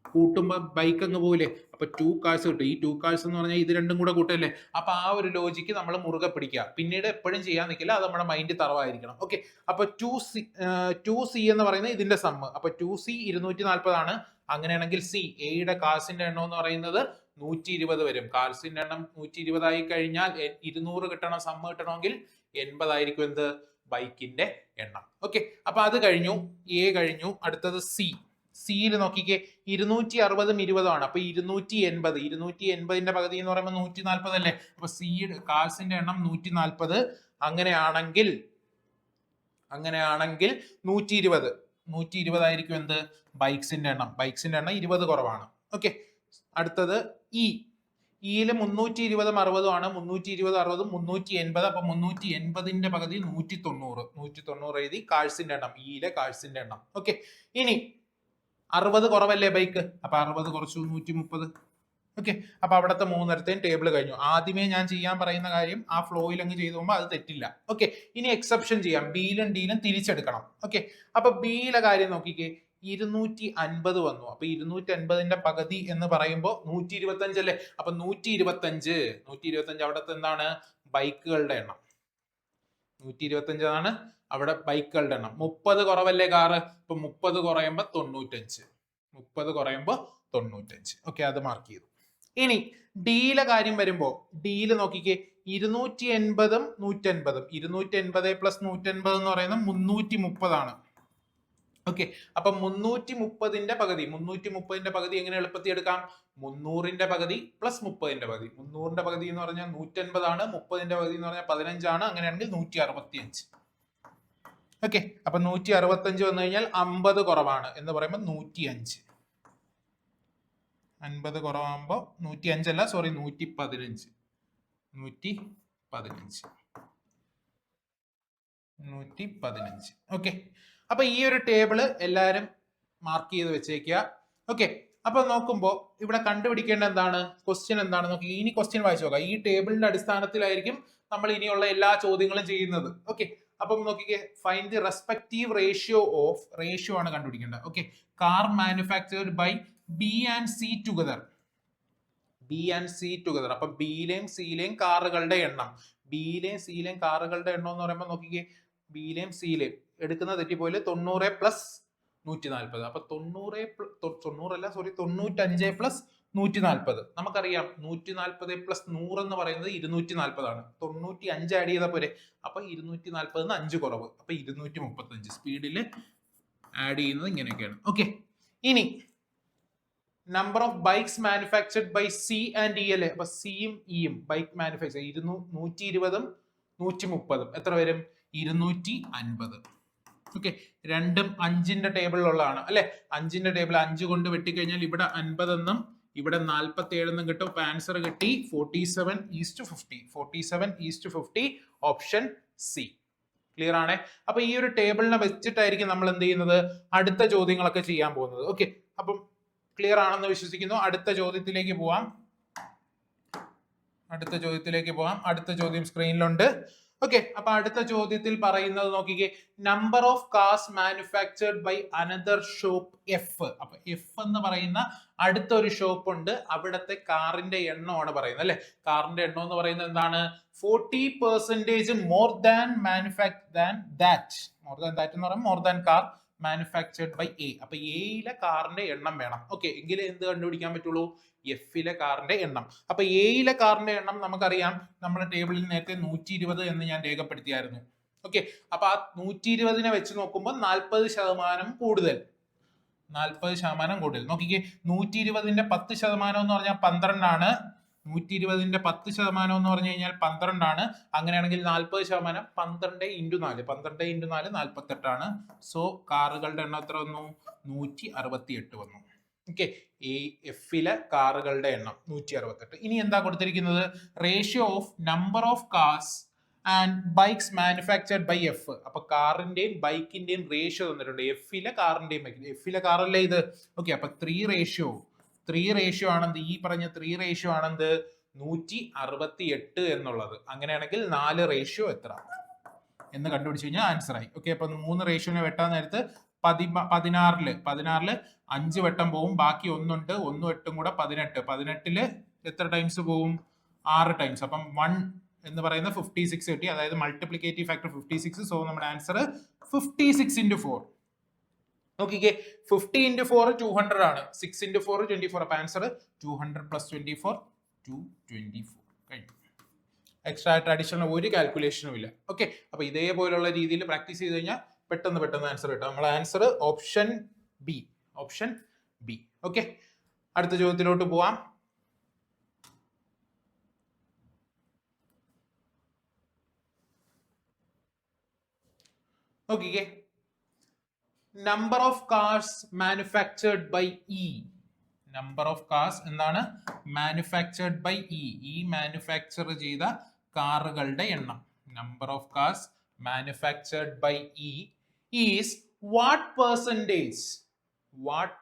കൂട്ടുമ്പോ ബൈക്ക് അങ്ങ് പോലെ, അപ്പൊ 2 കാർസ് കിട്ടും. ഈ 2 കാർസ് എന്ന് പറഞ്ഞാൽ ഇത് രണ്ടും കൂടെ കൂട്ടല്ലേ. അപ്പൊ ആ ഒരു ലോജിക്ക് നമ്മൾ മുറുകെ പിടിക്കുക. പിന്നീട് എപ്പോഴും ചെയ്യാൻ നിൽക്കില്ല, അത് നമ്മുടെ മൈൻഡ് തറവായിരിക്കണം. ഓക്കെ, അപ്പൊ 2C എന്ന് പറയുന്നത് ഇതിന്റെ സമ്മ്. അപ്പൊ 2C 240 ആണ്. അങ്ങനെയാണെങ്കിൽ സി, എയുടെ കാർസിന്റെ എണ്ണം എന്ന് പറയുന്നത് 120 വരും. കാർസിന്റെ എണ്ണം 120 ആയി കഴിഞ്ഞാൽ 200 കിട്ടണം, സമ്മ് കിട്ടണമെങ്കിൽ 80 ആയിരിക്കും എന്ത്, ബൈക്കിന്റെ എണ്ണം. ഓക്കെ, അപ്പൊ അത് കഴിഞ്ഞു, എ കഴിഞ്ഞു. അടുത്തത് സി. സിയിൽ നോക്കിക്കേ, 260 20 ആണ്. അപ്പൊ 280. 280ന്റെ പകുതി എന്ന് പറയുമ്പോൾ 140 അല്ലേ. അപ്പൊ സി കാർസിന്റെ എണ്ണം 140. അങ്ങനെയാണെങ്കിൽ 120 ആയിരിക്കും എന്ത്, ബൈക്സിന്റെ എണ്ണം. ബൈക്സിന്റെ എണ്ണം 20 കുറവാണ്. ഓക്കെ, അടുത്തത് ഇ. ഇയില് 320 60 ആണ്. 320 60 380. അപ്പൊ 380ന്റെ പകുതി 190 എഴുതി. കാഴ്സിന്റെ എണ്ണം, ഇയിലെ കാഴ്സിന്റെ എണ്ണം. ഓക്കെ, ഇനി 60 കുറവല്ലേ ബൈക്ക്, അപ്പൊ 60 കുറച്ചു 130. ഓക്കെ, അപ്പൊ അവിടുത്തെ മൂന്നിടത്തേയും ടേബിൾ കഴിഞ്ഞു. ആദ്യമേ ഞാൻ ചെയ്യാൻ പറയുന്ന കാര്യം ആ ഫ്ലോയിൽ അങ്ങ് ചെയ്തു പോകുമ്പോൾ അത് തെറ്റില്ല. ഓക്കെ, ഇനി എക്സെപ്ഷൻ ചെയ്യാം. ബിയിലും ഡിയിലും തിരിച്ചെടുക്കണം. ഓക്കെ, അപ്പൊ ബിയിലെ കാര്യം നോക്കിക്കേ, 250 വന്നു. അപ്പൊ 250ന്റെ പകുതി എന്ന് പറയുമ്പോൾ 125 അല്ലേ. അപ്പൊ 125 അവിടത്തെ എന്താണ്, ബൈക്കുകളുടെ എണ്ണം. 125 ആണ് അവിടെ ബൈക്കുകളുടെ എണ്ണം. 30 കുറവല്ലേ കാറ്, ഇപ്പൊ 30 കുറയുമ്പോ 95. ഓക്കെ, അത് മാർക്ക് ചെയ്തു. ഇനി ഡിയിലെ കാര്യം വരുമ്പോ, ഡിയില് നോക്കിക്കേ, 280 150. 280 പ്ലസ് 150 എന്ന് പറയുന്നത് 330 ആണ്. ഓക്കെ, അപ്പൊ 330ന്റെ പകുതി എങ്ങനെ എളുപ്പത്തിൽ എടുക്കാം, 300ന്റെ പകുതി പ്ലസ് 30ന്റെ പകുതി. 300ന്റെ പകുതി എന്ന് പറഞ്ഞാൽ 150 ആണ്, 30ന്റെ പകുതി എന്ന് പറഞ്ഞാൽ 15 ആണ്. അങ്ങനെയാണെങ്കിൽ 165. ഓക്കെ, അപ്പൊ 165 വന്നു കഴിഞ്ഞാൽ 50 കുറവാണ് എന്ന് പറയുമ്പോൾ 105. 50 കുറവാകുമ്പോ 105 അല്ല, സോറി 115. 115. ഓക്കെ, അപ്പൊ ഈ ഒരു ടേബിള് എല്ലാരും മാർക്ക് ചെയ്ത് വെച്ചേക്കുക. ഓക്കെ, അപ്പൊ നോക്കുമ്പോ ഇവിടെ കണ്ടുപിടിക്കേണ്ട എന്താണ്, ക്വസ്റ്റ്യൻ എന്താണ് നോക്കി. ഇനി ക്വസ്റ്റ്യൻ വായിച്ചു നോക്കാം. ഈ ടേബിളിന്റെ അടിസ്ഥാനത്തിലായിരിക്കും നമ്മൾ ഇനിയുള്ള എല്ലാ ചോദ്യങ്ങളും ചെയ്യുന്നത്. ഓക്കെ, അപ്പം നോക്കിക്കേ, ഫൈൻഡ് ദി റെസ്പെക്റ്റീവ് റേഷ്യോ ആണ് കണ്ടുപിടിക്കേണ്ടത്. Okay, car manufactured by B and C together. അപ്പൊ ബിയിലെയും സിയിലെയും കാറുകളുടെ എണ്ണം. എന്ന് പറയുമ്പോൾ നോക്കിക്കേ, ബിയിലെയും സിയിലെയും എടുക്കുന്ന തെറ്റിപ്പോലെ 90 പ്ലസ് 140. അപ്പൊ 95 പ്ലസ് 140. നമുക്കറിയാം 140 പ്ലസ് 100 എന്ന് പറയുന്നത് 240 ആണ്. 95 ആഡ് ചെയ്താൽ പോരെ. അപ്പൊ 240 5 കുറവ്, അപ്പൊ 235. സ്പീഡിൽ ആഡ് ചെയ്യുന്നത് ഇങ്ങനെയൊക്കെയാണ്. ഓക്കെ, ഇനി number of bikes manufactured by C and E അല്ലേ. അപ്പൊ സിയും ഇയും ബൈക്ക് മാനുഫാക്ചർ 120ഉം 130ഉം എത്ര വരും, 250. ഓക്കെ, രണ്ടും 5ന്റെ ടേബിളിലുള്ളതാണ് അല്ലെ. 5ന്റെ ടേബിൾ 5 കൊണ്ട് വെട്ടിക്കഴിഞ്ഞാൽ ഇവിടെ 50 എന്നും ഇവിടെ 47 എന്നും കിട്ടും. അപ്പൊ ആൻസർ കിട്ടി 47:50. Option C. ക്ലിയർ ആണേ. അപ്പൊ ഈ ഒരു ടേബിളിനെ വെച്ചിട്ടായിരിക്കും നമ്മൾ എന്ത് ചെയ്യുന്നത്, അടുത്ത ചോദ്യങ്ങളൊക്കെ ചെയ്യാൻ പോകുന്നത്. ഓക്കെ, അപ്പം ക്ലിയർ ആണെന്ന് വിശ്വസിക്കുന്നു. അടുത്ത ചോദ്യത്തിലേക്ക് പോവാം. അടുത്ത ചോദ്യം സ്ക്രീനിലുണ്ട്. ഓക്കെ, അപ്പൊ അടുത്ത ചോദ്യത്തിൽ പറയുന്നത് നോക്കിക്കേ, number of cars manufactured by another shop F. അപ്പൊ എഫ് എന്ന് പറയുന്ന അടുത്തൊരു ഷോപ്പ് ഉണ്ട്, അവിടത്തെ കാറിന്റെ എണ്ണമാണ് പറയുന്നത് അല്ലെ. കാറിന്റെ എണ്ണം എന്ന് പറയുന്നത് എന്താണ്, 40% മോർ ദാൻ എന്ന് പറയുമ്പോൾ more than car manufactured by A. അപ്പൊ എയിലെ കാറിന്റെ എണ്ണം വേണം. ഓക്കെ, എങ്കിലേ എന്ത് കണ്ടുപിടിക്കാൻ പറ്റുള്ളൂ? എഫിലെ കാറിന്റെ എണ്ണം. അപ്പൊ എയിലെ കാറിന്റെ എണ്ണം നമുക്കറിയാം, നമ്മുടെ ടേബിളിൽ നേരത്തെ 120 എന്ന് ഞാൻ രേഖപ്പെടുത്തിയായിരുന്നു. ഓക്കെ, അപ്പൊ ആ 120നെ വെച്ച് നോക്കുമ്പോൾ 40% കൂടുതൽ. 40% കൂടുതൽ. നോക്കിക്കേ, 120ന്റെ 10% എന്ന് പറഞ്ഞാൽ 12 ആണ്. 120ന്റെ 10% എന്ന് പറഞ്ഞു കഴിഞ്ഞാൽ 12 ആണ്. അങ്ങനെയാണെങ്കിൽ 40%, 12 × 4, 12 × 4 48 ആണ്. സോ കാറുകളുടെ എണ്ണം എത്ര വന്നു? 168 വന്നു. ഓക്കെ, എഫിലെ കാറുകളുടെ എണ്ണം 168. ഇനി എന്താ കൊടുത്തിരിക്കുന്നത്? Ratio of number of cars and bikes manufactured by F. അപ്പൊ കാറിന്റെയും ബൈക്കിന്റെയും റേഷ്യോ തന്നിട്ടുണ്ട്. എഫിലെ കാറിന്റെയും ബൈക്കിന്റെ, എഫിലെ കാറല്ലേ ഇത്? ഓക്കെ, അപ്പൊ 3 റേഷ്യോ ആണെന്ത്? ഈ പറഞ്ഞ 3 റേഷ്യോ ആണെന്ത്? 168 എന്നുള്ളത്. അങ്ങനെയാണെങ്കിൽ 4 റേഷ്യോ എത്ര എന്ന് കണ്ടുപിടിച്ച് കഴിഞ്ഞാൽ ആൻസർ ആയി. ഓക്കെ, അപ്പൊ 3 റേഷ്യോനെ വെട്ടാൻ നേരത്ത് 16ല് 5 വട്ടം പോവും. ബാക്കി 1 ഉണ്ട്, 1 8 കൂടെ 18. 18ല് എത്ര ടൈംസ് പോവും? 6 ടൈംസ്. അപ്പം 1 എന്ന് പറയുന്ന 56 കിട്ടി. അതായത് മൾട്ടിപ്ലിക്കേറ്റീവ് ഫാക്ടർ 56. സോ നമ്മുടെ ആൻസർ 56 × 4. നോക്കിക്കേ, 50 × 4 200 ആണ്. 6 × 4 24. അപ്പൊ ആൻസർ 200 + 24 224. കഴിഞ്ഞു. എക്സ്ട്രാ ആയിട്ട് അഡീഷണൽ ഒരു കാൽക്കുലേഷനും ഇല്ല. ഓക്കെ, അപ്പൊ ഇതേപോലുള്ള രീതിയിൽ പ്രാക്ടീസ് ചെയ്ത് കഴിഞ്ഞാൽ പെട്ടെന്ന് ആൻസർ കിട്ടും. നമ്മളെ ആൻസർ ഓപ്ഷൻ ബി. ഓക്കെ, അടുത്ത ചോദ്യത്തിലോട്ട് പോവാം. നോക്കിക്കേ, number of cars manufactured by E. Number of cars എന്താണ്? Manufactured by E. ഈ മാനുഫാക്ചർ ചെയ്ത കാറുകളുടെ എണ്ണം. Number of cars manufactured by E is what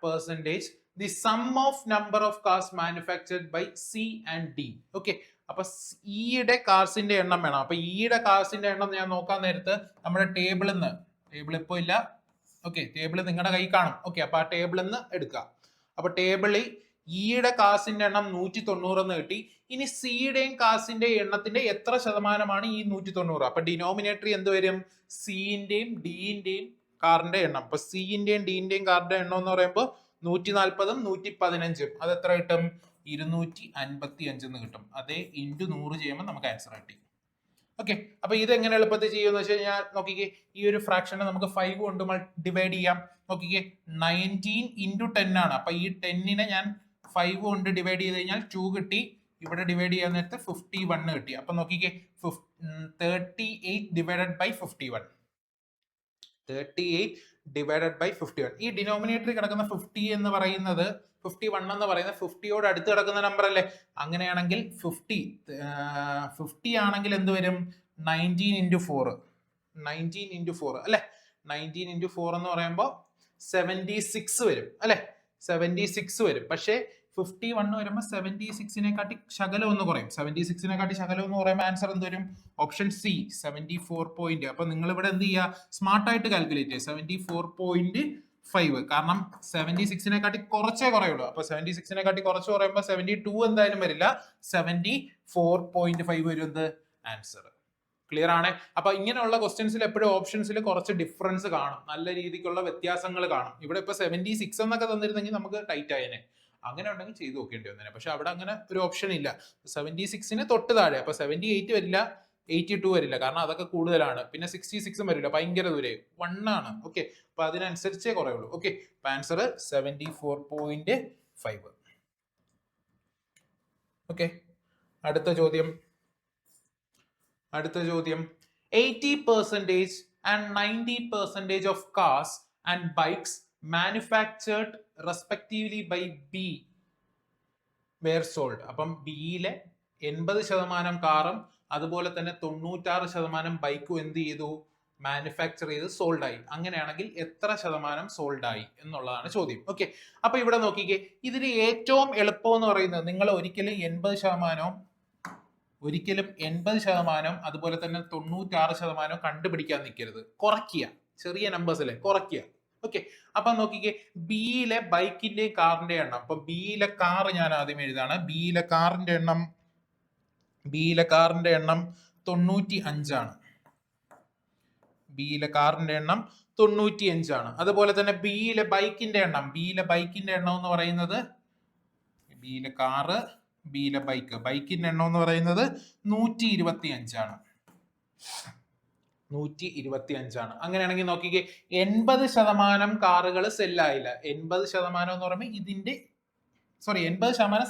percentage the sum of number of cars manufactured by C and D. Okay, അപ്പൊ ഇയുടെ കാർസിന്റെ എണ്ണം വേണം. അപ്പൊ ഇയുടെ കാർസിന്റെ എണ്ണം ഞാൻ നോക്കാൻ നേരത്ത് നമ്മുടെ ടേബിളിൽ നിന്ന്, ടേബിൾ ഇപ്പോ ഇല്ല, ഓക്കെ, ടേബിൾ നിങ്ങളുടെ കൈ കാണും. ഓക്കെ, അപ്പൊ ആ ടേബിളിൽ നിന്ന് എടുക്കുക. അപ്പൊ ടേബിളിൽ ഇയുടെ കാസിന്റെ എണ്ണം 190 എന്ന് കിട്ടി. ഇനി സിയുടെയും കാസിന്റെ എണ്ണത്തിന്റെ എത്ര ശതമാനമാണ് ഈ 190? അപ്പൊ ഡിനോമിനേറ്ററി എന്ത് വരും? സിന്റെയും ഡിന്റെയും കാറിന്റെ എണ്ണം. അപ്പൊ സിന്റെയും ഡിന്റെയും കാറിന്റെ എണ്ണം എന്ന് പറയുമ്പോൾ 140ഉം 115ഉം അത് എത്ര കിട്ടും? 255 എന്ന് കിട്ടും. അതേ × 100 ചെയ്യുമ്പോൾ നമുക്ക് ആൻസർ കിട്ടി. ഓക്കെ, അപ്പൊ ഇത് എങ്ങനെ എളുപ്പത്തിൽ ചെയ്യുമെന്ന് വെച്ച് കഴിഞ്ഞാൽ നോക്കിക്കേ, ഈ ഒരു ഫ്രാക്ഷനെ നമുക്ക് 5 കൊണ്ട് ഡിവൈഡ് ചെയ്യാം. നോക്കിക്കേ, 19 × 10 ആണ്. അപ്പൊ ഈ 10നെ ഞാൻ 5 കൊണ്ട് ഡിവൈഡ് ചെയ്ത് കഴിഞ്ഞാൽ 2 കിട്ടി. ഇവിടെ ഡിവൈഡ് ചെയ്യാൻ നേരത്തെ 51 കിട്ടി. അപ്പൊ നോക്കിക്കേ, 38 ഡിവൈഡഡ് ബൈ 51. 38 divided by 51. ഈ ഡിനോമിനേറ്ററിൽ കിടക്കുന്ന 50 എന്ന് പറയുന്നത് 51 എന്ന് പറയുന്നത് 50യോട് അടുത്ത് കിടക്കുന്ന നമ്പർ അല്ലേ? അങ്ങനെയാണെങ്കിൽ 50 ആണെങ്കിൽ എന്ത് വരും? 19 × 4. 19 × 4 അല്ലെ? 19 × 4 എന്ന് പറയുമ്പോൾ 76 വരും അല്ലെ? 76 വരും. പക്ഷേ 51 വരുമ്പോൾ 76നെക്കാട്ടി ശകലം ഒന്ന് കുറയും. 76നെക്കാട്ടി ശകലം എന്ന് പറയുമ്പോൾ ആൻസർ എന്ത് വരും? Option C, 74 point. അപ്പൊ നിങ്ങൾ ഇവിടെ എന്ത് ചെയ്യുക? സ്മാർട്ടായിട്ട് കാൽക്കുലേറ്റ് ചെയ്യുക. 74.5. കാരണം 76നെക്കാട്ടി കുറച്ചേ കുറയുള്ളൂ. അപ്പൊ 76നെക്കാട്ടി കുറച്ച് പറയുമ്പോൾ 72 എന്തായാലും വരില്ല, 74.5 വരും എന്ത് ആൻസർ. ക്ലിയർ ആണ്? അപ്പൊ ഇങ്ങനെയുള്ള ക്വസ്റ്റ്യൻസിൽ എപ്പോഴും ഓപ്ഷൻസിൽ കുറച്ച് ഡിഫറൻസ് കാണും, നല്ല രീതിക്കുള്ള വ്യത്യാസങ്ങൾ കാണും. ഇവിടെ ഇപ്പൊ 76 എന്നൊക്കെ തന്നിരുന്നെങ്കിൽ നമുക്ക് ടൈറ്റ് ആയനെ. അങ്ങനെ ഉണ്ടെങ്കിൽ ചെയ്ത് നോക്കേണ്ടി വന്നേനെ. പക്ഷെ അവിടെ അങ്ങനെ ഒരു ഓപ്ഷൻ ഇല്ല. 76ന് തൊട്ട് താഴെ. അപ്പൊ 78 വരില്ല, 82 വരില്ല, കാരണം അതൊക്കെ കൂടുതലാണ്. പിന്നെ 66 വരില്ല, ഭയങ്കര ദൂരെ 1 ആണ്. ഓക്കെ, അപ്പൊ അതിനനുസരിച്ചേ കുറയുള്ളൂ. ഓക്കെ, അപ്പൊ ആൻസർ 74.5. ഓക്കെ, അടുത്ത ചോദ്യം 80% and 90% of cars and bikes manufactured respectively by B were sold. അപ്പം ബിയിലെ 80% കാറും അതുപോലെ തന്നെ 96% ബൈക്കും എന്ത് ചെയ്തു? മാനുഫാക്ചർ ചെയ്ത് സോൾഡ് ആയി. അങ്ങനെയാണെങ്കിൽ എത്ര ശതമാനം സോൾഡ് ആയി എന്നുള്ളതാണ് ചോദ്യം. ഓക്കെ, അപ്പൊ ഇവിടെ നോക്കിക്കേ, ഇതിന് ഏറ്റവും എളുപ്പം എന്ന് പറയുന്നത് നിങ്ങൾ ഒരിക്കലും 80% അതുപോലെ തന്നെ 96% കണ്ടുപിടിക്കാൻ നിൽക്കരുത്. കുറയ്ക്കുക, ചെറിയ നമ്പേഴ്സ് അല്ലേ, കുറയ്ക്കുക. ഓക്കെ, അപ്പൊ നോക്കിക്കേ, ബിയിലെ ബൈക്കിന്റെ കാറിന്റെ എണ്ണം. അപ്പൊ ബിയിലെ കാർ ഞാൻ ആദ്യം എഴുതാണ്. ബിയിലെ കാറിന്റെ എണ്ണം 95 ആണ്. ബിയിലെ കാറിന്റെ എണ്ണം 95 ആണ്. അതുപോലെ തന്നെ ബിയിലെ ബൈക്കിന്റെ എണ്ണം എന്ന് പറയുന്നത് ബിയിലെ കാറ് ബിയിലെ ബൈക്കിന്റെ എണ്ണം എന്ന് പറയുന്നത് 125 ആണ്. 125 അങ്ങനെയാണെങ്കിൽ നോക്കിക്കേ 80% കാറുകൾ സെല്ലായില്ല. 80% എന്ന് പറയുമ്പോൾ 80%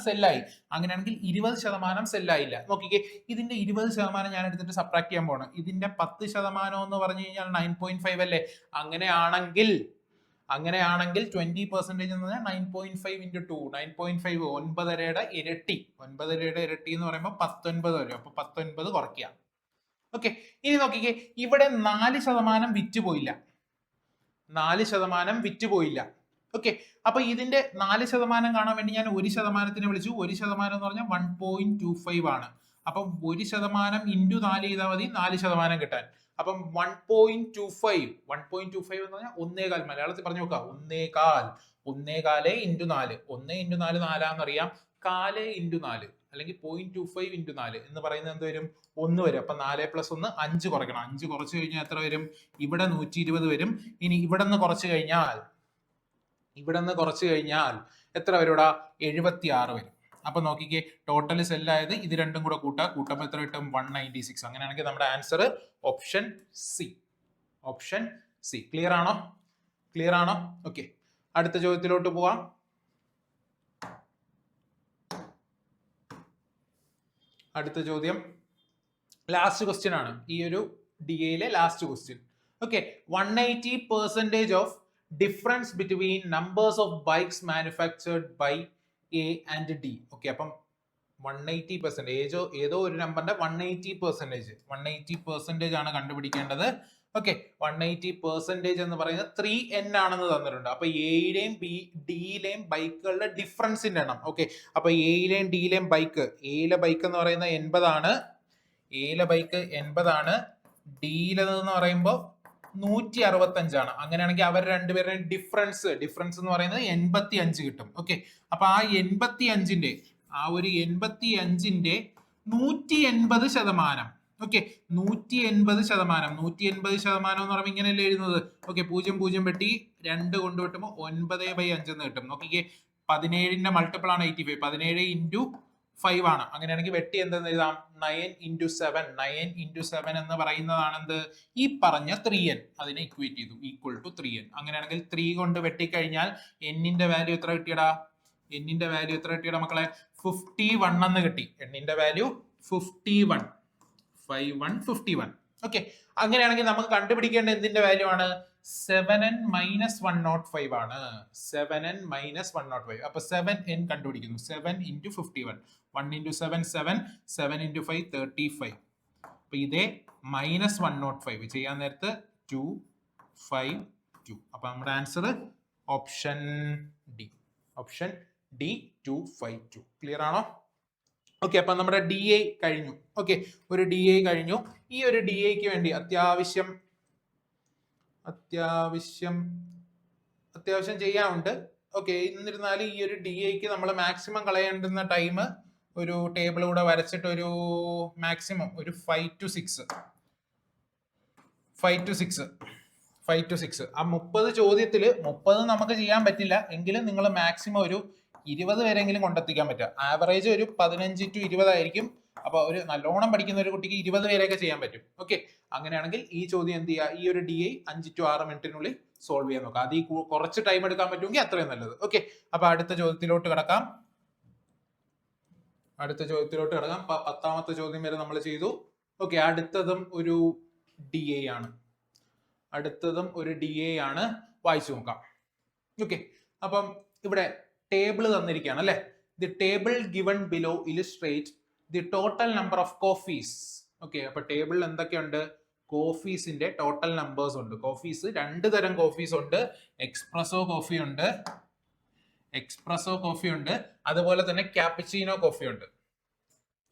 സെല്ലായി. അങ്ങനെയാണെങ്കിൽ 20% സെല്ലായില്ല. നോക്കിക്കേ ഇതിന്റെ 20% ഞാൻ എടുത്തിട്ട് സബ്ട്രാക്ട് ചെയ്യാൻ പോകണം. ഇതിന്റെ 10% എന്ന് പറഞ്ഞു കഴിഞ്ഞാൽ 9.5 അല്ലേ? അങ്ങനെയാണെങ്കിൽ 20% എന്ന് പറഞ്ഞാൽ 9.5 into 2 9.5 9.5 ഇരട്ടി എന്ന് പറയുമ്പോൾ 19 വരും. അപ്പൊ 19 കുറയ്ക്കുക. ഓക്കെ, ഇനി നോക്കിക്കേ ഇവിടെ 4% വിറ്റുപോയില്ല. 4% വിറ്റുപോയില്ല. ഓക്കെ, അപ്പൊ ഇതിന്റെ 4% കാണാൻ വേണ്ടി ഞാൻ 1%നെ വിളിച്ചു. 1% എന്ന് പറഞ്ഞാൽ 1.25 ആണ്. അപ്പം 1% ഇൻറ്റു 4 ചെയ്താൽ മതി 4% കിട്ടാൻ. അപ്പം 1.25 എന്ന് പറഞ്ഞാൽ 1.25. മലയാളത്തിൽ പറഞ്ഞു നോക്കാം, 1.25 ഇൻറ്റു 4. 1 ഇൻറ്റു 4 4 4 ഇൻറ്റു 4 അല്ലെങ്കിൽ 0.25 ഇൻറ്റു 4 എന്ന് പറയുന്നത് എന്ത് വരും? 1 വരും. അപ്പൊ 4 + 1 5 കുറയ്ക്കണം. 5 കുറച്ച് കഴിഞ്ഞാൽ എത്ര വരും? ഇവിടെ 120 വരും. ഇനി ഇവിടെ നിന്ന് കുറച്ച് കഴിഞ്ഞാൽ എത്ര വരൂടാ? 76 വരും. അപ്പൊ നോക്കിക്കേ ടോട്ടൽ സെല്ലായത് ഇത് രണ്ടും കൂടെ കൂട്ടുമ്പോൾ എത്ര കിട്ടും? 196. അങ്ങനെയാണെങ്കിൽ നമ്മുടെ ആൻസർ ഓപ്ഷൻ സി. ക്ലിയർ ആണോ? ഓക്കെ, അടുത്ത ചോദ്യത്തിലോട്ട് പോവാം. അടുത്ത ചോദ്യം ലാസ്റ്റ് ക്വസ്റ്റ്യൻ ആണ്. ഈ ഒരു DAയിലെ last question. Okay, 180% of difference between numbers of bikes manufactured by A and D. Okay, അപ്പം 180% ഏതോ ഒരു നമ്പറിന്റെ 180% ആണ് കണ്ടുപിടിക്കേണ്ടത്. ഓക്കെ, 180% എന്ന് പറയുന്നത് 3N ആണെന്ന് തന്നിട്ടുണ്ട്. അപ്പൊ എയുടെയും ഡിയിലെയും ബൈക്കുകളുടെ ഡിഫറൻസിന്റെ എണ്ണം. ഓക്കെ, അപ്പൊ എയിലെയും ഡിയിലെയും എയിലെ ബൈക്ക് എന്ന് പറയുന്നത് 80 ആണ്. ഡിയിലെന്ന് പറയുമ്പോൾ 165 ആണ്. അങ്ങനെയാണെങ്കിൽ അവർ രണ്ടുപേരുടെയും ഡിഫറൻസ് എന്ന് പറയുന്നത് 85 കിട്ടും. ഓക്കെ, അപ്പൊ ആ 85ന്റെ 180% ഓക്കെ, 180% എന്ന് പറയുമ്പോൾ ഇങ്ങനെയല്ലേ എഴുതുന്നത്? ഓക്കെ, 0 വെട്ടി 2 കൊണ്ട് വെട്ടുമ്പോൾ 9/5 എന്ന് കിട്ടും. നോക്കിക്കേ 17ന്റെ മൾട്ടിപ്പിൾ ആണ് 85. 17 ഇൻറ്റു 5 ആണ്. അങ്ങനെയാണെങ്കിൽ വെട്ടി എന്തെന്ന് എഴുതാം? 9 ഇൻറ്റു 7 എന്ന് പറയുന്നതാണ് എന്ത്? ഈ പറഞ്ഞ 3N. അതിനെ ഇക്വേറ്റ് ചെയ്തു ഈക്വൽ ടു 3N. അങ്ങനെയാണെങ്കിൽ 3 കൊണ്ട് വെട്ടിക്കഴിഞ്ഞാൽ എന്നിന്റെ വാല്യൂ എത്ര കിട്ടിയടാ? മക്കളെ 51 എന്ന് കിട്ടി. എന്നിന്റെ വാല്യൂ 51. 51. ഓക്കെ, അങ്ങനെയാണെങ്കിൽ നമുക്ക് കണ്ടുപിടിക്കേണ്ട എന്തിന്റെ വാല്യൂ ആണ്? 7N - 105 ആണ്. 7N - 105. അപ്പൊ 7N കണ്ടുപിടിക്കുന്നു. 7 ഇൻറ്റു 51. 1 ഇൻറ്റു 7 7. 7 ഇൻറ്റു 5 35. അപ്പൊ ഇതേ -105 ചെയ്യാൻ നേരത്ത് 252. അപ്പൊ നമ്മുടെ ആൻസർ ഓപ്ഷൻ ഡി 252. ക്ലിയർ ആണോ? ഓക്കെ, അപ്പൊ നമ്മുടെ DA കഴിഞ്ഞു. ഓക്കെ, ഒരു DA കഴിഞ്ഞു. ഈ ഒരു DAക്ക് വേണ്ടി അത്യാവശ്യം ചെയ്യാനുണ്ട്. ഓക്കെ, എന്നിരുന്നാലും ഈ ഒരു DAക്ക് നമ്മൾ മാക്സിമം കളയേണ്ടുന്ന ടൈം ഒരു ടേബിൾ കൂടെ വരച്ചിട്ട് ഒരു മാക്സിമം ഒരു 5 to 6. ആ 30 ചോദ്യത്തിൽ 30 നമുക്ക് ചെയ്യാൻ പറ്റില്ല എങ്കിലും നിങ്ങൾ മാക്സിമം ഒരു 20 വരെങ്കിലും കൊണ്ടെത്തിക്കാൻ പറ്റുക. ആവറേജ് ഒരു 15 to 20 ആയിരിക്കും. അപ്പൊ ഒരു നല്ലോണം പഠിക്കുന്ന ഒരു കുട്ടിക്ക് 20 വരെയൊക്കെ ചെയ്യാൻ പറ്റും. ഓക്കെ, അങ്ങനെയാണെങ്കിൽ ഈ ചോദ്യം എന്ത് ചെയ്യുക? ഈ ഒരു DA 5 to 6 മിനിറ്റിനുള്ളിൽ സോൾവ് ചെയ്യാൻ നോക്കാം. അത് കുറച്ച് ടൈം എടുക്കാൻ പറ്റുമെങ്കിൽ അത്രയും നല്ലത്. ഓക്കെ, അപ്പൊ അടുത്ത ചോദ്യത്തിലോട്ട് കിടക്കാം. 10ാമത്തെ ചോദ്യം വരെ നമ്മൾ ചെയ്തു. ഓക്കെ, അടുത്തതും ഒരു DA ആണ്. വായിച്ചു നോക്കാം. ഓക്കെ, അപ്പം ഇവിടെ ടേബിൾ തന്നിരിക്കുകയാണ് അല്ലെ? The table given below ഇലുസ്ട്രേറ്റ് the total number of coffees. Okay, അപ്പൊ ടേബിളിൽ എന്തൊക്കെയുണ്ട്? കോഫീസിന്റെ ടോട്ടൽ നമ്പേഴ്സ് ഉണ്ട്. കോഫീസ് 2 തരം കോഫീസ് ഉണ്ട്. എക്സ്പ്രസോ കോഫി ഉണ്ട്, അതുപോലെ തന്നെ ക്യാപ്പച്ചിനോ കോഫി ഉണ്ട്.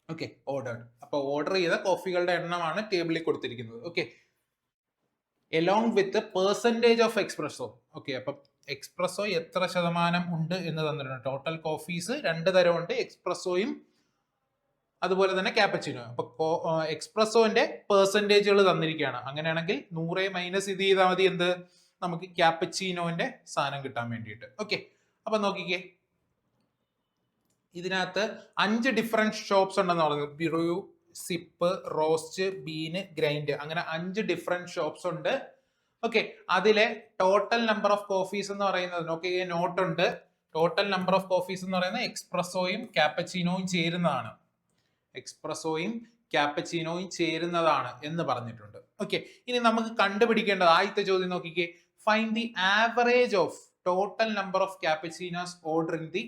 Okay, ordered. അപ്പൊ ഓർഡർ ചെയ്ത കോഫികളുടെ എണ്ണമാണ് ടേബിളിൽ കൊടുത്തിരിക്കുന്നത്. Okay, along with percentage of espresso. Okay, അപ്പൊ എക്സ്പ്രസോ എത്ര ശതമാനം ഉണ്ട് എന്ന് തന്നിട്ടുണ്ട്. ടോട്ടൽ കോഫീസ് 2 തരമുണ്ട്, എക്സ്പ്രസോയും അതുപോലെ തന്നെ ക്യാപ്പച്ചിനോ. അപ്പൊ എക്സ്പ്രസോന്റെ പെർസെന്റേജുകൾ തന്നിരിക്കുകയാണ്. അങ്ങനെയാണെങ്കിൽ 100 മൈനസ് ഇത് ചെയ്താൽ മതി, എന്ത് നമുക്ക് ക്യാപ്പച്ചിനോന്റെ സാധനം കിട്ടാൻ വേണ്ടിയിട്ട്. ഓക്കെ, അപ്പൊ നോക്കിക്കേ, ഇതിനകത്ത് 5 ഡിഫറെന്റ് ഷോപ്സ് ഉണ്ടെന്ന് പറയുന്നത്. Brew, Sip, Roast, Bean, Grind, അങ്ങനെ 5 ഡിഫറെന്റ് ഷോപ്സ് ഉണ്ട്. ഓക്കെ, അതിലെ ടോട്ടൽ നമ്പർ ഓഫ് കോഫീസ് എന്ന് പറയുന്നത് നോക്കിക്കേ, നോട്ട് ഉണ്ട്. ടോട്ടൽ നമ്പർ ഓഫ് കോഫീസ് എന്ന് പറയുന്നത് എക്സ്പ്രസോയും ക്യാപ്പച്ചിനോയും ചേരുന്നതാണ്. എക്സ്പ്രസോയും ക്യാപ്പച്ചിനോയും ചേരുന്നതാണ് എന്ന് പറഞ്ഞിട്ടുണ്ട്. ഓക്കെ, ഇനി നമുക്ക് കണ്ടുപിടിക്കേണ്ടത് ആദ്യത്തെ ചോദ്യം നോക്കിക്കേ, find the average of total number of cappuccinos order in the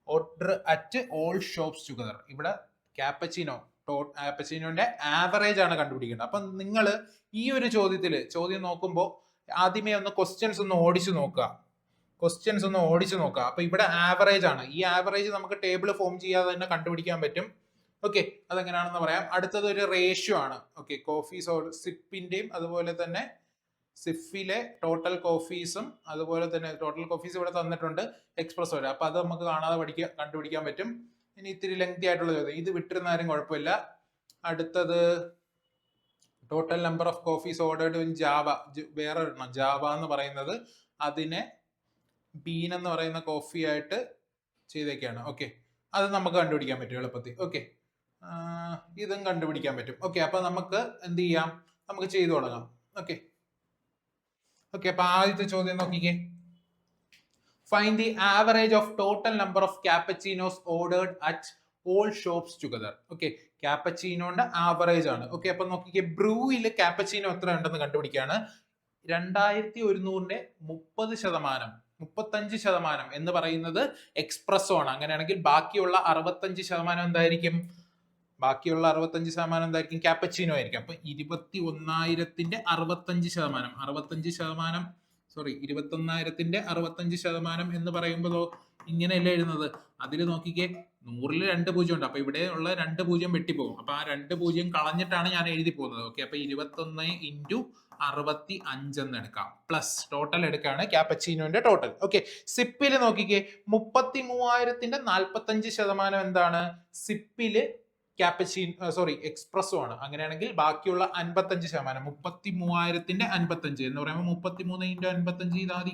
order at all shops together. ഇവിടെ ക്യാപ്പച്ചിനോന്റെ ആവറേജ് ആണ് കണ്ടുപിടിക്കേണ്ടത്. അപ്പൊ നിങ്ങൾ ഈ ഒരു ചോദ്യം നോക്കുമ്പോൾ ആദ്യമേ ഒന്ന് ക്വസ്റ്റ്യൻസ് ഒന്ന് ഓടിച്ചു നോക്കുക. അപ്പൊ ഇവിടെ ആവറേജ് ആണ്. ഈ ആവറേജ് നമുക്ക് ടേബിൾ ഫോം ചെയ്യാതെ തന്നെ കണ്ടുപിടിക്കാൻ പറ്റും. ഓക്കെ, അതെങ്ങനെയാണെന്ന് പറയാം. അടുത്തത് ഒരു റേഷ്യോ ആണ്. ഓക്കെ, കോഫീസ് സിപ്പിന്റെയും അതുപോലെ തന്നെ സിഫിലെ ടോട്ടൽ കോഫീസും അതുപോലെ തന്നെ ടോട്ടൽ കോഫീസ് ഇവിടെ തന്നിട്ടുണ്ട് എക്സ്പ്രസോയിൽ. അപ്പൊ അത് നമുക്ക് കാണാതെ കണ്ടുപിടിക്കാൻ പറ്റും. ഇനി ഇത്തിരി ലെങ്തി ആയിട്ടുള്ള ചോദ്യം, ഇത് വിട്ടിരുന്നാലും കുഴപ്പമില്ല. അടുത്തത് total number of coffees ordered in Java. വേറെ ഒരെണ്ണം ജാവ എന്ന് പറയുന്നത്, അതിനെ ബീൻ എന്ന് പറയുന്ന കോഫി ആയിട്ട് ചെയ്തേക്കാണ്. ഓക്കെ, അത് നമുക്ക് കണ്ടുപിടിക്കാൻ പറ്റും എളുപ്പത്തിൽ. ഓക്കെ, ഇതും കണ്ടുപിടിക്കാൻ പറ്റും. ഓക്കെ, അപ്പൊ നമുക്ക് എന്ത് ചെയ്യാം, നമുക്ക് ചെയ്തു തുടങ്ങാം. ഓക്കെ, അപ്പൊ ആദ്യത്തെ ചോദ്യം നോക്കിക്കേ, find the average of total number of cappuccinos ordered at all shops together. Okay, ക്യാപ്പച്ചിനോന്റെ ആവറേജ് ആണ്. ഓക്കെ, അപ്പൊ നോക്കിക്കേ, ബ്രൂവിൽ ക്യാപ്പച്ചിനോ എത്ര ഉണ്ടെന്ന് കണ്ടുപിടിക്കാണ്. 2100ന്റെ 30%, 35% എന്ന് പറയുന്നത് എക്സ്പ്രസോ ആണ്. അങ്ങനെയാണെങ്കിൽ ബാക്കിയുള്ള 65% എന്തായിരിക്കും? ബാക്കിയുള്ള 65% എന്തായിരിക്കും? ക്യാപ്പച്ചിനോ ആയിരിക്കും. അപ്പൊ 21,000ന്റെ 65%, 21,000ന്റെ 65% എന്ന് പറയുമ്പോഴോ ഇങ്ങനെയല്ലേ എഴുതുന്നത്. അതിൽ നോക്കിക്കേ, 100ൽ 2 പൂജ്യം ഉണ്ട്. അപ്പൊ ഇവിടെ ഉള്ള 2 പൂജ്യം വെട്ടിപ്പോകും. അപ്പൊ ആ 2 പൂജ്യം കളഞ്ഞിട്ടാണ് ഞാൻ എഴുതി പോകുന്നത്. ഓക്കെ, അപ്പൊ 21 × 65 എന്ന് എടുക്കാം. പ്ലസ് ടോട്ടൽ എടുക്കാണ് ക്യാപ്പച്ചിനോന്റെ ടോട്ടൽ. ഓക്കെ, സിപ്പില് നോക്കിക്കേ, 33,000ന്റെ 45% എന്താണ്? സിപ്പില് എക്സ്പ്രസോ ആണ്. അങ്ങനെയാണെങ്കിൽ ബാക്കിയുള്ള 55%, 33,000ന്റെ 55 എന്ന് പറയുമ്പോൾ 33 × 55 ചെയ്താൽ മതി.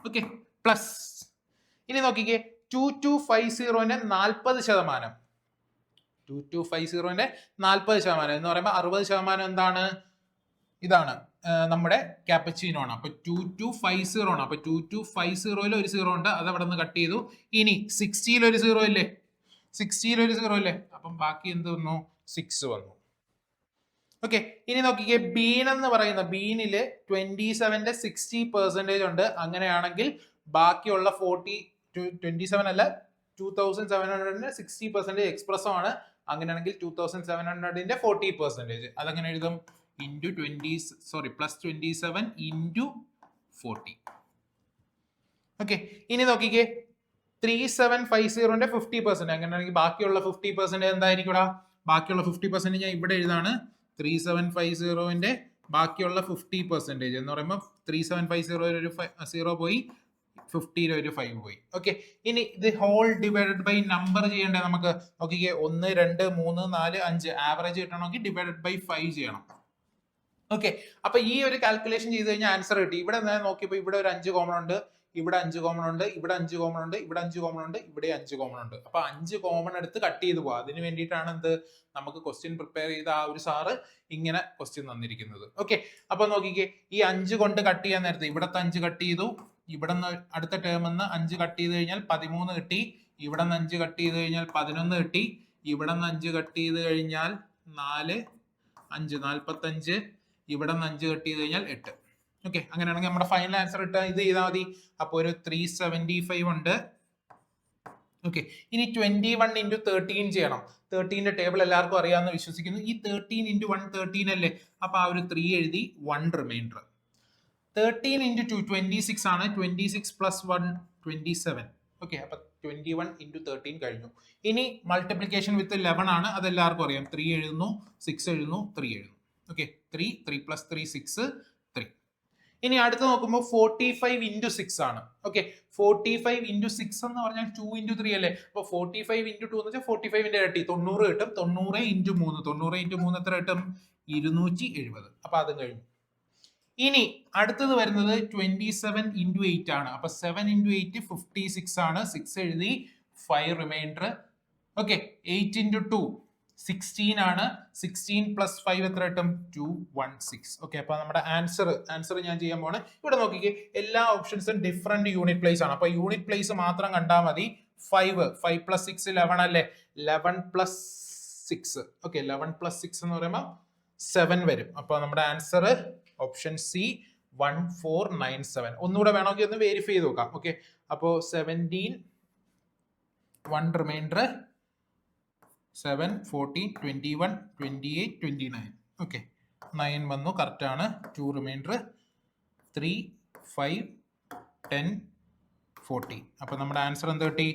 ഓക്കെ, പ്ലസ് ഇനി നോക്കിക്കേ, 2250ന്റെ 40%, 2250ന്റെ 40% എന്ന് പറയുമ്പോൾ 60% എന്താണ്? ഇതാണ് നമ്മുടെ ക്യാപ്പച്ചിനോ ആണ്. അപ്പൊ 2250 ആണ്. അപ്പൊ 2250ൽ ഒരു 0 ഉണ്ട്, അത് അവിടെ നിന്ന് കട്ട് ചെയ്തു. ഇനി 60ൽ ഒരു 0 ഇല്ലേ? 60ൽ ഒരു 0 ഇല്ലേ? അപ്പം ബാക്കി എന്ത് വന്നു? 6 വന്നു. ഓക്കെ, ഇനി നോക്കിക്കേ, ബീൻ എന്ന് പറയുന്ന ബീനില് 27ന്റെ 60% ഉണ്ട്. അങ്ങനെയാണെങ്കിൽ ബാക്കിയുള്ള 27 അല്ല, 2700ന്റെ 60% എക്സ്പ്രസോ ആണ്. അങ്ങനെയാണെങ്കിൽ 2700ന്റെ 40%. അതെങ്ങനെ എഴുതും? പ്ലസ് 27 × 40. ഓക്കെ, ഇനി നോക്കിക്കേ, 3750ന്റെ 50%. അങ്ങനെയാണെങ്കിൽ ബാക്കിയുള്ള 50% എന്തായിരിക്കും? ബാക്കിയുള്ള 50% ഞാൻ ഇവിടെ എഴുതാണ്. 3750ന്റെ ബാക്കിയുള്ള 50% എന്ന് പറയുമ്പോൾ 3750 ഒരു 0 പോയി, 50 ഒരു 5 പോയി. ഓക്കെ, ഇനി ഇത് ഹോൾ ഡിവൈഡഡ് ബൈ നമ്പർ ചെയ്യേണ്ടത് നമുക്ക്. നോക്കിക്കേ, 1 2 3 4 5 ആവറേജ് കിട്ടണമെങ്കിൽ ഡിവൈഡഡ് ബൈ 5 ചെയ്യണം. ഓക്കെ, അപ്പൊ ഈ ഒരു കാൽക്കുലേഷൻ ചെയ്ത് കഴിഞ്ഞാൽ ആൻസർ കിട്ടി. ഇവിടെ ഞാൻ നോക്കിയപ്പോൾ ഇവിടെ ഒരു 5 കോമൺ ഉണ്ട്, ഇവിടെ 5 കോമൺ ഉണ്ട്, ഇവിടെ 5 കോമൺ ഉണ്ട്, ഇവിടെ 5 കോമൺ ഉണ്ട്, ഇവിടെ 5 കോമൺ ഉണ്ട്. അപ്പൊ 5 കോമൺ എടുത്ത് കട്ട് ചെയ്ത് പോവാം. അതിന് വേണ്ടിയിട്ടാണ് എന്ത് നമുക്ക് ക്വസ്റ്റ്യൻ പ്രിപ്പയർ ചെയ്ത ആ ഒരു സാറ് ഇങ്ങനെ ക്വസ്റ്റ്യൻ തന്നിരിക്കുന്നത്. ഓക്കെ, അപ്പൊ നോക്കിക്കേ, ഈ 5 കൊണ്ട് കട്ട് ചെയ്യാൻ നേരത്തെ ഇവിടത്തെ 5 കട്ട് ചെയ്തു, ഇവിടെ നിന്ന് അടുത്ത ടേമിന്ന് 5 കട്ട് ചെയ്ത് കഴിഞ്ഞാൽ 13 കിട്ടി, ഇവിടെ നിന്ന് 5 കട്ട് ചെയ്ത് കഴിഞ്ഞാൽ 11 കിട്ടി, ഇവിടെ നിന്ന് 5 കട്ട് ചെയ്ത് കഴിഞ്ഞാൽ 4 5 45, ഇവിടെ നിന്ന് 5 കട്ട് ചെയ്ത് കഴിഞ്ഞാൽ 8. ഓക്കെ, അങ്ങനെയാണെങ്കിൽ നമ്മുടെ ഫൈനൽ ആൻസർ ഇട്ടാൽ ഇത് ചെയ്താൽ മതി. അപ്പോൾ ഒരു 375 ഉണ്ട്. ഓക്കെ, ഇനി 21 × 13 ചെയ്യണം. 13ന്റെ ടേബിൾ എല്ലാവർക്കും അറിയാമെന്ന് വിശ്വസിക്കുന്നു. ഈ 13 × 1 13 അല്ലേ? അപ്പൊ ആ ഒരു 3 എഴുതി, 1 റിമൈൻഡർ. 13 × 2 26 ആണ്. 26 + 1 27. ഓക്കെ, അപ്പൊ 21 × 13 കഴിഞ്ഞു. ഇനി മൾട്ടിപ്ലിക്കേഷൻ വിത്ത് 11 ആണ്. അതെല്ലാവർക്കും അറിയാം. 3 എഴുതുന്നു, 6 എഴുതുന്നു, 3 എഴുതുന്നു. ഓക്കെ, 3 + 3 6 3. ഇനി അടുത്ത് നോക്കുമ്പോൾ 45 × 6 ആണ്. ഓക്കെ, 45 × 6 എന്ന് പറഞ്ഞാൽ 2 × 3 അല്ലേ. അപ്പൊ 45 × 2 എന്ന് വെച്ചാൽ 45ന്റെ ഇരട്ടി 90 കിട്ടും. 90 × 3 90 × 3 എത്ര കിട്ടും? 270. അപ്പൊ അതും കഴിഞ്ഞു. ഇനി അടുത്തത് വരുന്നത് 27 × 8 ആണ്. അപ്പൊ 7 × 8 56 ആണ്. 6 എഴുതി, 5 റിമൈൻഡർ. ഓക്കെ, 8 × 2 16 ആണ്. 16 + 5 എത്ര കിട്ടും? 216. ഓക്കെ, അപ്പൊ നമ്മുടെ ആൻസർ ഞാൻ ചെയ്യാൻ പോവാണ്. ഇവിടെ നോക്കിക്കേ, എല്ലാ ഓപ്ഷൻസും ഡിഫറെന്റ് യൂണിറ്റ് പ്ലേസ് ആണ്. അപ്പൊ യൂണിറ്റ് പ്ലേസ് മാത്രം കണ്ടാൽ മതി. 5 + 6 11 അല്ലേ. 11 + 6. ഓക്കെ, 11 + 6 എന്ന് പറയുമ്പോൾ 7 വരും. അപ്പൊ നമ്മുടെ ആൻസർ ഓപ്ഷൻ സി 1497. ഒന്നുകൂടെ വേണമെങ്കിൽ ഒന്ന് വെരിഫൈ ചെയ്ത് നോക്കാം. ഓക്കെ, അപ്പോ 17 1 റിമൈൻഡർ 7 14 21 28 29. ഓക്കെ, 9 വന്നു, കറക്റ്റ് ആണ്. 2 റിമൈൻഡർ 3 5 10 40. അപ്പൊ നമ്മുടെ ആൻസർ എന്ത് കിട്ടി?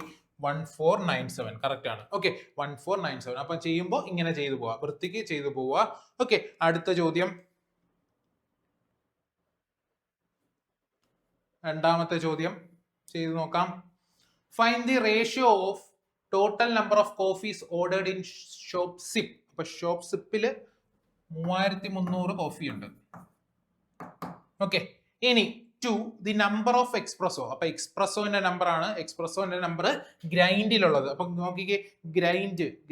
1497. കറക്റ്റ് ആണ്. ഓക്കെ, 1497. അപ്പൊ ചെയ്യുമ്പോൾ ഇങ്ങനെ ചെയ്തു പോവാ, വൃത്തിക്ക് ചെയ്തു പോവാ. ഓക്കെ, അടുത്ത ചോദ്യം, രണ്ടാമത്തെ ചോദ്യം ചെയ്തു നോക്കാം. Find the ratio of total number of coffees ordered in shop Sip. അപ്പൊ ഷോപ്പ് സിപ്പില് 3300 കോഫി ഉണ്ട്. ഓക്കെ, ഇനി to the number of espresso. അപ്പൊ എക്സ്പ്രസോന്റെ നമ്പർ ആണ്. എക്സ്പ്രസോന്റെ നമ്പർ ഗ്രൈൻഡിലുള്ളത്. അപ്പൊ നോക്കിക്കേ,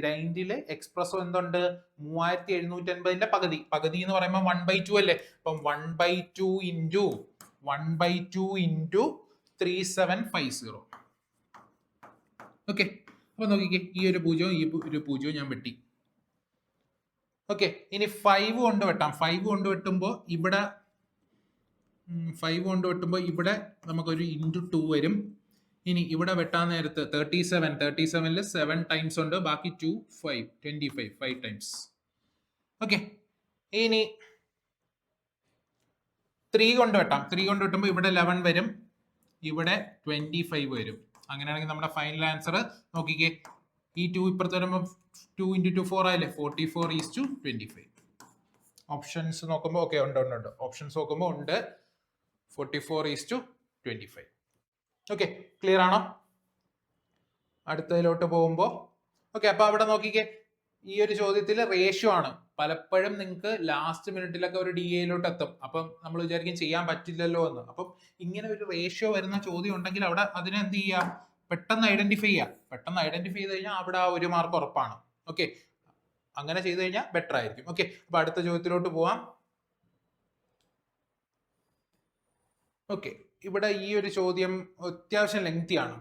ഗ്രൈൻഡില് എക്സ്പ്രസോ എന്തുണ്ട്? 3750ന്റെ പകുതി എന്ന് പറയുമ്പോൾ 1/2 അല്ലേ. അപ്പം 1/2 ഇൻറ്റു 3750. ഓക്കെ, അപ്പൊ നോക്കിക്കേ, ഈ ഒരു പൂജ്യവും ഈ ഒരു പൂജ്യവും ഞാൻ വെട്ടി. ഓക്കെ, ഇനി 5 കൊണ്ട് വെട്ടാം. 5 കൊണ്ട് വെട്ടുമ്പോൾ ഇവിടെ 5 കൊണ്ട് വെട്ടുമ്പോൾ ഇവിടെ നമുക്കൊരു × 2 വരും. ഇനി ഇവിടെ വെട്ടാൻ നേരത്ത് 37ല് 7 ടൈംസ് ഉണ്ട്, ബാക്കി 2 5 25 5 ടൈംസ്. ഓക്കെ, ഇനി 3 കൊണ്ട് വെട്ടാം. 3 കൊണ്ട് വെട്ടുമ്പോൾ ഇവിടെ 11 വരും, ഇവിടെ 25 വരും. അങ്ങനെയാണെങ്കിൽ നമ്മുടെ ഫൈനൽ ആൻസർ നോക്കിക്കേ, ഈ 2 ഇപ്പുറത്ത് വരുമ്പോൾ 2 × 2 4 ആയില്ലേ. 44:25. ഓപ്ഷൻസ് നോക്കുമ്പോൾ ഓക്കെ ഉണ്ട്. ഓപ്ഷൻസ് നോക്കുമ്പോൾ ഉണ്ട് 44:25. ഓക്കെ, ക്ലിയർ ആണോ? അടുത്തതിലോട്ട് പോകുമ്പോൾ ഓക്കെ, അപ്പൊ അവിടെ നോക്കിക്കേ, ഈ ഒരു ചോദ്യത്തിൽ റേഷ്യോ ആണ്. പലപ്പോഴും നിങ്ങൾക്ക് ലാസ്റ്റ് മിനിറ്റിലൊക്കെ ഒരു DAയിലോട്ട് എത്തും. അപ്പം നമ്മൾ വിചാരിക്കും ചെയ്യാൻ പറ്റില്ലല്ലോ എന്ന്. അപ്പം ഇങ്ങനെ ഒരു റേഷ്യോ വരുന്ന ചോദ്യം ഉണ്ടെങ്കിൽ അവിടെ അതിനെ എന്ത് ചെയ്യാം? പെട്ടെന്ന് ഐഡന്റിഫൈ ചെയ്യാം. പെട്ടെന്ന് ഐഡന്റിഫൈ ചെയ്ത് കഴിഞ്ഞാൽ അവിടെ ആ 1 മാർക്ക് ഉറപ്പാണ്. ഓക്കെ, അങ്ങനെ ചെയ്ത് കഴിഞ്ഞാൽ ബെറ്റർ ആയിരിക്കും. ഓക്കെ, അപ്പൊ അടുത്ത ചോദ്യത്തിലോട്ട് പോവാം. ഓക്കെ, ഇവിടെ ഈ ഒരു ചോദ്യം അത്യാവശ്യം ലെങ്തി ആണ്.